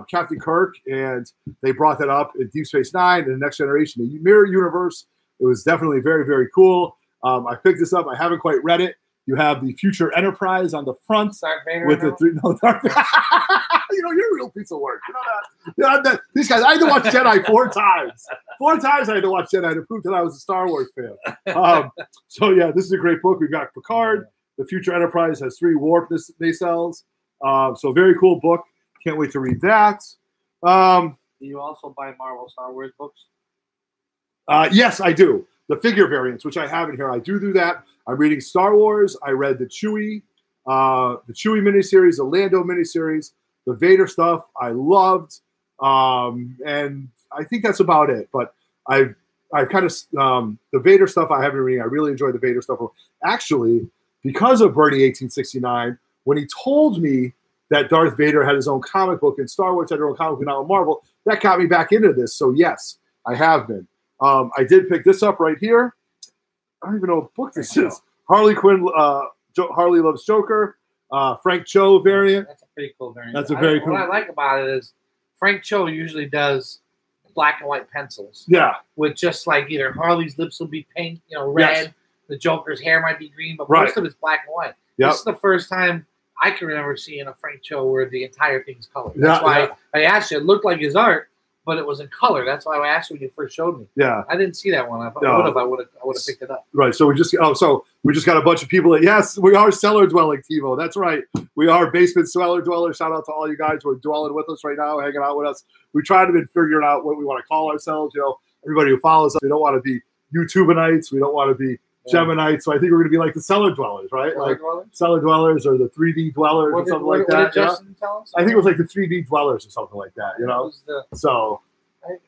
Captain Kirk, and they brought that up in Deep Space Nine and the Next Generation, the mirror universe. It was definitely very, very cool. I picked this up. I haven't quite read it. You have the Future Enterprise on the front with the three. No, you know, you're a real piece of work. You know that. These guys. I had to watch Jedi 4 times. 4 times I had to watch Jedi to prove that I was a Star Wars fan. So yeah, this is a great book. We've got Picard. The Future Enterprise has 3 warp nacelles. So very cool book. Can't wait to read that. Do you also buy Marvel Star Wars books? Yes, I do. The figure variants, which I have in here, I do that. I'm reading Star Wars. I read the Chewie miniseries, the Lando miniseries, the Vader stuff. I loved, and I think that's about it. But I kind of the Vader stuff I haven't been reading. I really enjoy the Vader stuff. Actually, because of Bernie 1869, when he told me that Darth Vader had his own comic book and Star Wars had their own comic book now in Marvel, that got me back into this. So yes, I have been. I did pick this up right here. I don't even know what book this is. Harley Quinn, Harley Loves Joker, Frank Cho variant. That's a pretty cool variant. That's a very cool. What I like about it is Frank Cho usually does black and white pencils. Yeah. With just like either Harley's lips will be pink, you know, red. Yes. The Joker's hair might be green, but most of it's black and white. Yep. This is the first time I can remember seeing a Frank Cho where the entire thing's colored. That's why I asked you. It looked like his art, but it was in color. That's why I asked you when you first showed me. Yeah, I didn't see that one. I would have picked it up. Right. So we just got a bunch of people that yes, we are cellar dwelling, Timo. That's right. We are basement cellar dwellers. Shout out to all you guys who are dwelling with us right now, hanging out with us. We try to be figuring out what we want to call ourselves. You know, everybody who follows us, we don't want to be YouTubeites. We don't want to be Geminites. So I think we're going to be like the cellar dwellers, right? Cellar dwellers or the 3D dwellers or something like that. What did Justin tell us? I think it was like the 3D dwellers or something like that. You know, so.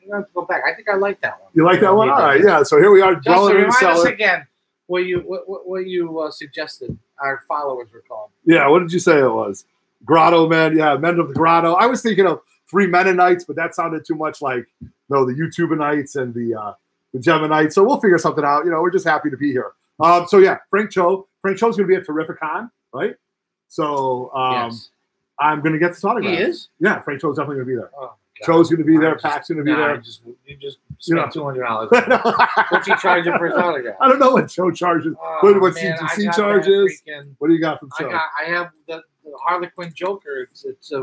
You have to go back. I think I like that one. You like that one? All right, yeah. So here we are, dwelling in the cellar. Remind us again what you suggested our followers were called. Yeah, what did you say it was? Grotto Men. Yeah, Men of the Grotto. I was thinking of 3meninabasement, but that sounded too much like the YouTubeites and the Geminites. So we'll figure something out. You know, we're just happy to be here. So yeah, Frank Cho. Frank Cho's going to be at Terrificon, right? So yes. I'm going to get this autograph. He is? Yeah, Frank Cho's definitely going to be there. Oh. Cho's going to be there. Pac's going to be there. You just spent $200. What's he charging for his autograph? I don't know what Cho charges. What CGC charges? What do you got from Cho? I have the Harley Quinn Joker. It's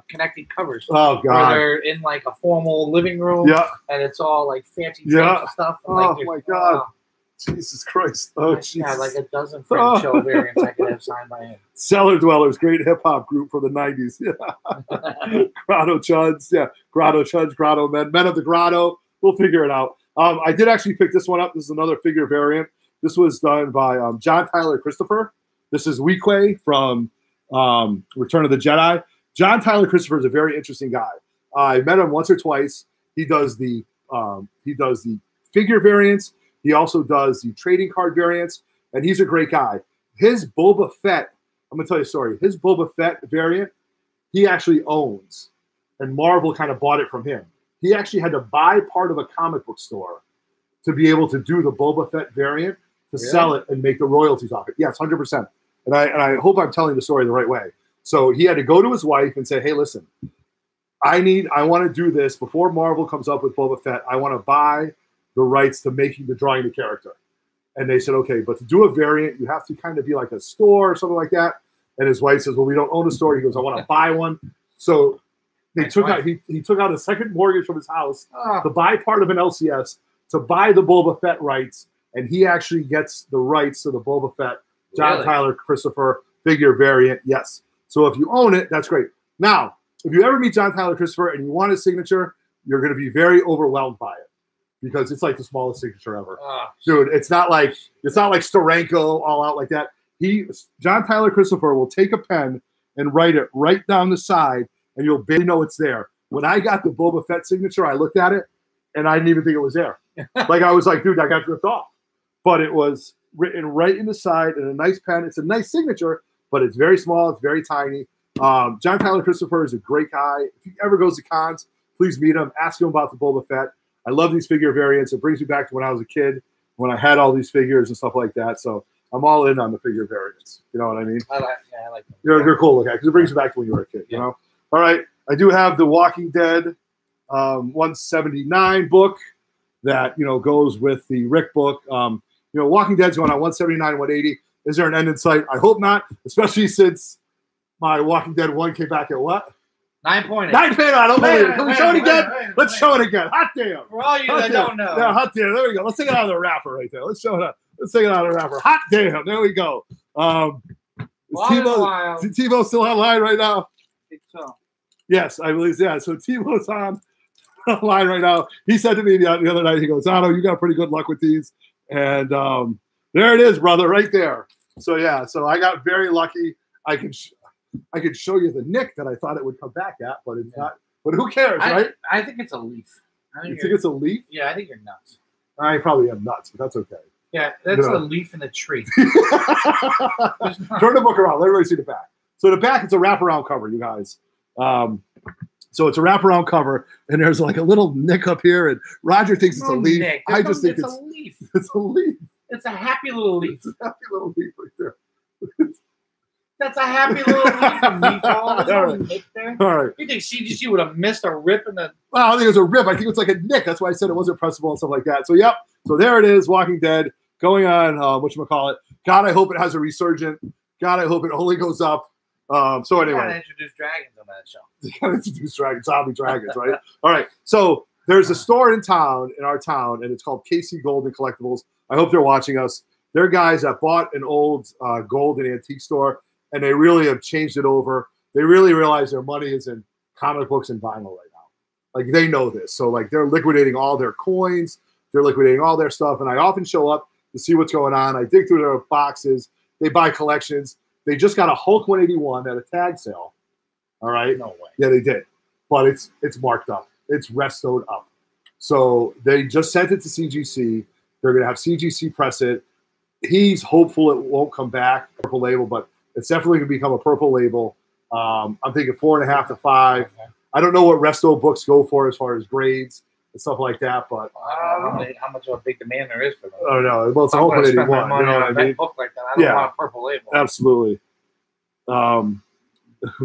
connected covers. Oh, God. Where they're in like a formal living room. Yeah. And it's all like fancy and stuff. And oh, my God. Jesus Christ. Oh, Jesus. Yeah, like a dozen Frank Cho variants I could have signed by him. Cellar Dwellers, great hip-hop group from the 90s. Yeah. Grotto Chuds. Yeah, Grotto Chuds, Grotto Men. Men of the Grotto. We'll figure it out. I did actually pick this one up. This is another figure variant. This was done by John Tyler Christopher. This is Weequay from Return of the Jedi. John Tyler Christopher is a very interesting guy. I met him once or twice. He does the figure variants. He also does the trading card variants, and he's a great guy. His Boba Fett, I'm going to tell you a story. His Boba Fett variant, he actually owns, and Marvel kind of bought it from him. He actually had to buy part of a comic book store to be able to do the Boba Fett variant, to sell it and make the royalties off it. Yes, 100%. And I hope I'm telling the story the right way. So he had to go to his wife and say, hey, listen, I want to do this before Marvel comes up with Boba Fett. I want to buy the rights to making the drawing the character. And they said, okay, but to do a variant, you have to kind of be like a store or something like that. And his wife says, well, we don't own a store. He goes, I want to buy one. So he took out a second mortgage from his house to buy part of an LCS, to buy the Boba Fett rights. And he actually gets the rights to the Boba Fett, John Tyler Christopher figure variant. Yes. So if you own it, that's great. Now, if you ever meet John Tyler Christopher and you want his signature, you're going to be very overwhelmed by it. Because it's like the smallest signature ever. Dude, it's not like Steranko all out like that. John Tyler Christopher will take a pen and write it right down the side, and you'll barely know it's there. When I got the Boba Fett signature, I looked at it, and I didn't even think it was there. Like, I was like, dude, I got ripped off. But it was written right in the side in a nice pen. It's a nice signature, but it's very small. It's very tiny. John Tyler Christopher is a great guy. If he ever goes to cons, please meet him. Ask him about the Boba Fett. I love these figure variants. It brings me back to when I was a kid, when I had all these figures and stuff like that. So I'm all in on the figure variants. You know what I mean? I like them. They're cool to look at because it brings you back to when you were a kid. You know. All right. I do have the Walking Dead 179 book that goes with the Rick book. Walking Dead's going on 179, 180. Is there an end in sight? I hope not, especially since my Walking Dead 1 came back at what? 9.8. 9.8. I don't believe it. Can we show it again? Let's show it again. Hot damn. For all you that don't know. Yeah, hot damn. There we go. Let's take it out of the wrapper right there. Let's show it up. Let's take it out of the wrapper. Hot damn. There we go. Tebow still online right now? I think so. Yes, I believe. Yeah, so Tebow's online right now. He said to me the other night, he goes, Otto, you got pretty good luck with these. And there it is, brother, right there. So, yeah, so I got very lucky. I could show you the nick that I thought it would come back at, but it's not. But who cares, right? I think it's a leaf. You think it's a leaf? Yeah, I think you're nuts. I probably am nuts, but that's okay. Yeah, that's a leaf in the tree. Turn the book around. Let everybody see the back. So the back, it's a wraparound cover, you guys. So it's a wraparound cover, and there's like a little nick up here, and Roger thinks it's a leaf. I just think it's a leaf. It's a leaf. It's a happy little leaf. It's a happy little leaf right there. That's a happy little leaf. All right. There. All right. You think CGC would have missed a rip in the? Well, I don't think it was a rip. I think it was like a nick. That's why I said it wasn't pressable and stuff like that. So, yep. So there it is, Walking Dead, going on, whatchamacallit. God, I hope it has a resurgent. God, I hope it only goes up. So anyway. You gotta introduce dragons on that show. You gotta introduce dragons, zombie dragons, right? All right. So there's a store in our town, and it's called KC Gold and Collectibles. I hope they're watching us. They're guys that bought an old gold and antique store, and they really have changed it over. They really realize their money is in comic books and vinyl right now. Like, they know this. So, like, they're liquidating all their coins. They're liquidating all their stuff. And I often show up to see what's going on. I dig through their boxes. They buy collections. They just got a Hulk 181 at a tag sale. All right? No way. Yeah, they did. But it's marked up. It's restoed up. So they just sent it to CGC. They're going to have CGC press it. He's hopeful it won't come back, purple label, but it's definitely going to become a purple label. I'm thinking 4.5 to 5. Okay. I don't know what resto books go for as far as grades and stuff like that, but I don't know how much of a big demand there is for them. Oh no, well, it's a Hulk 181. You know what I mean? Book like that. I don't want a purple label. Absolutely.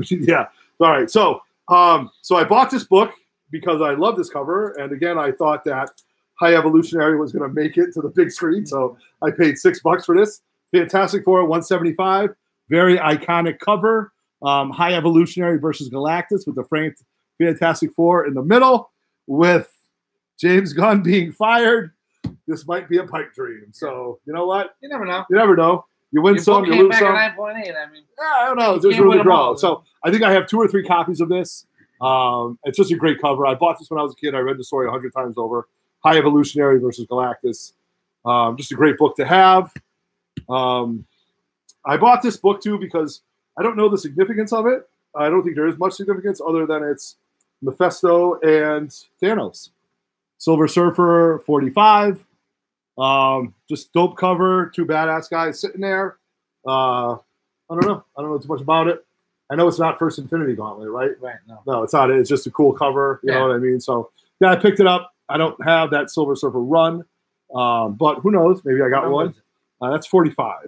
Yeah. All right. So I bought this book because I love this cover, and again, I thought that High Evolutionary was going to make it to the big screen, so I paid $6 for this. Fantastic Four 175. Very iconic cover. High Evolutionary versus Galactus with the Fantastic Four in the middle, with James Gunn being fired. This might be a pipe dream. So, you know what? You never know. You never know. You win some, you lose some. 9.8. I mean, I don't know. There's room to grow. So, I think I have 2 or 3 copies of this. It's just a great cover. I bought this when I was a kid. I read the story 100 times over. High Evolutionary versus Galactus. Just a great book to have. I bought this book, too, because I don't know the significance of it. I don't think there is much significance other than it's Mephisto and Thanos. Silver Surfer 45. Just dope cover. 2 badass guys sitting there. I don't know. I don't know too much about it. I know it's not First Infinity Gauntlet, right? Right. No. No, it's not. It's just a cool cover. You know what I mean? So, yeah, I picked it up. I don't have that Silver Surfer run. But who knows? Maybe I got one. That's 45.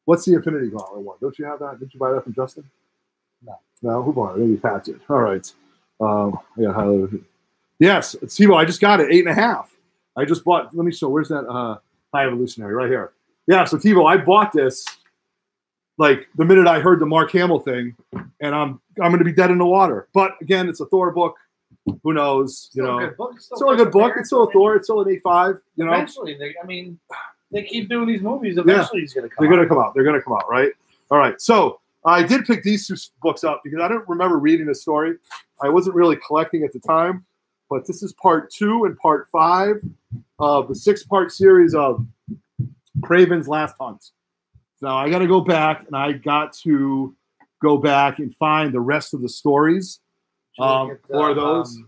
What's the Infinity Gauntlet one? Don't you have that? Did you buy that from Justin? No. No? Who bought it? Maybe Pat did. All right. Yes, Tebow, I just got it. 8.5. I just bought. Let me show. Where's that High Evolutionary? Right here. Yeah, so Tebow, I bought this like the minute I heard the Mark Hamill thing, and I'm going to be dead in the water. But again, it's a Thor book. Who knows? You know, it's still a good book. It's still a Thor. It's still an 8.5. You know, eventually, they keep doing these movies. Eventually, he's going to come. They're going to come out. They're going to come out, right? All right. So I did pick these 2 books up because I don't remember reading the story. I wasn't really collecting at the time, but this is part 2 and part 5 of the 6-part series of Kraven's Last Hunt. Now I got to go back, and I got to go back and find the rest of the stories for those.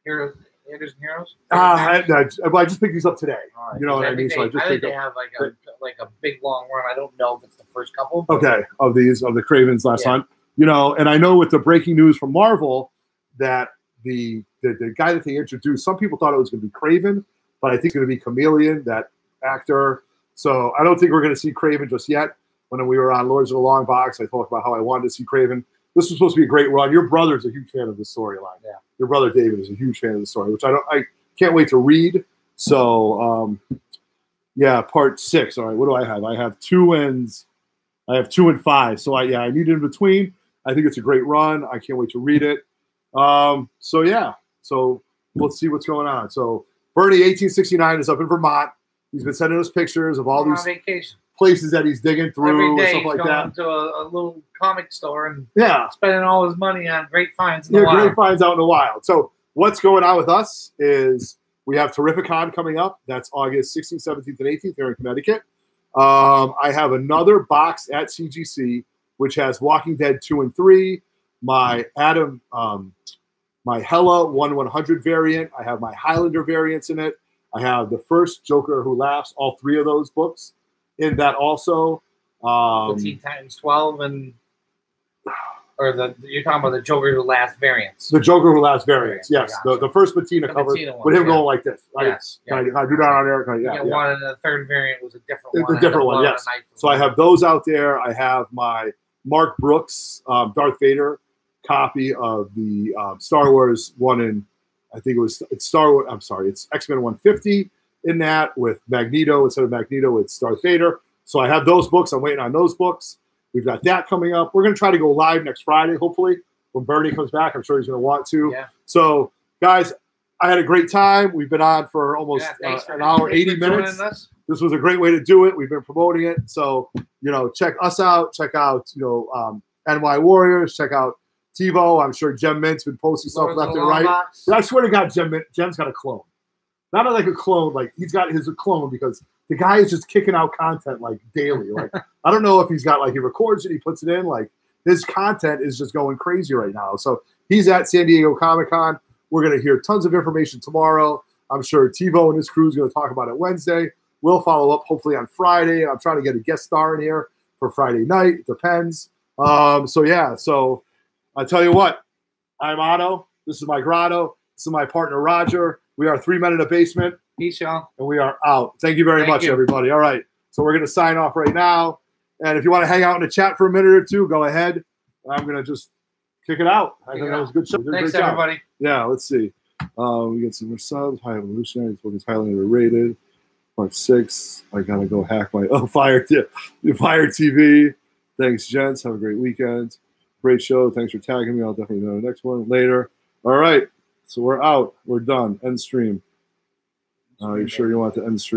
Heroes and Heroes? I just picked these up today. Right. You know what I mean? I think they have like a big long run. I don't know if it's the first couple. Okay, of the Kraven's Last Hunt. You know, and I know with the breaking news from Marvel that the guy that they introduced, some people thought it was going to be Craven, but I think it's going to be Chameleon, that actor. So I don't think we're going to see Craven just yet. When we were on Lords of the Long Box, I talked about how I wanted to see Craven. This was supposed to be a great run. Your brother's a huge fan of the storyline. Yeah. Your brother David is a huge fan of the story, which I can't wait to read. So yeah, part 6. All right, what do I have? I have 2 and 5. So I need in between. I think it's a great run. I can't wait to read it. So yeah, so let's see what's going on. So Bernie 1869 is up in Vermont. He's been sending us pictures of all these places that he's digging through and stuff like that. To a little comic store and yeah, spending all his money on great finds in the wild. Great finds out in the wild. So what's going on with us is we have Terrificon coming up. That's August 16th, 17th, and 18th here in Connecticut. I have another box at CGC which has Walking Dead 2 and 3, my my Hella 1/100 variant. I have my Highlander variants in it. I have the first Joker Who Laughs, all 3 of those books in that also. Teen Titans 12 and or you're talking about the Joker Who Laughs variants. The Joker Who Laughs variants, yes. The first Patina cover with him going like this. Right? Yes. Can I do that on there? One and the third variant was a different one. A different one, yes. So I have those out there. I have my Mark Brooks Darth Vader copy of the Star Wars one in, I think it's Star Wars. I'm sorry, it's X-Men 150 in that with Magneto. Instead of Magneto, it's Darth Vader. So I have those books. I'm waiting on those books. We've got that coming up. We're going to try to go live next Friday, hopefully, when Bernie comes back. I'm sure he's going to want to. Yeah. So, guys, I had a great time. We've been on for almost an hour, 80 minutes. This was a great way to do it. We've been promoting it. So, check us out. Check out, NY Warriors. Check out TiVo. I'm sure Gem Mint's been posting stuff left and right. But I swear to God, Gem's got a clone. Not like a clone. Like, he's got his clone because the guy is just kicking out content like daily. Like, I don't know if he's got he records it, he puts it in. Like, his content is just going crazy right now. So he's at San Diego Comic-Con. We're going to hear tons of information tomorrow. I'm sure TiVo and his crew is going to talk about it Wednesday. We'll follow up hopefully on Friday. I'm trying to get a guest star in here for Friday night. It depends. So yeah. So I tell you what, I'm Otto. This is my grotto. This is my partner Roger. We are 3 Men in a Basement. Peace, y'all. And we are out. Thank you very much, everybody. All right. So we're going to sign off right now. And if you want to hang out in the chat for a minute or two, go ahead. I'm going to just kick it out. I think that was a good show. Thanks, everybody. Yeah, let's see. We get some more subs. High Evolutionary. This book is highly underrated. Part 6. I got to go hack my Fire TV. Thanks, gents. Have a great weekend. Great show. Thanks for tagging me. I'll definitely know the next one later. All right. So we're out. We're done. End stream. You sure you want to end the stream?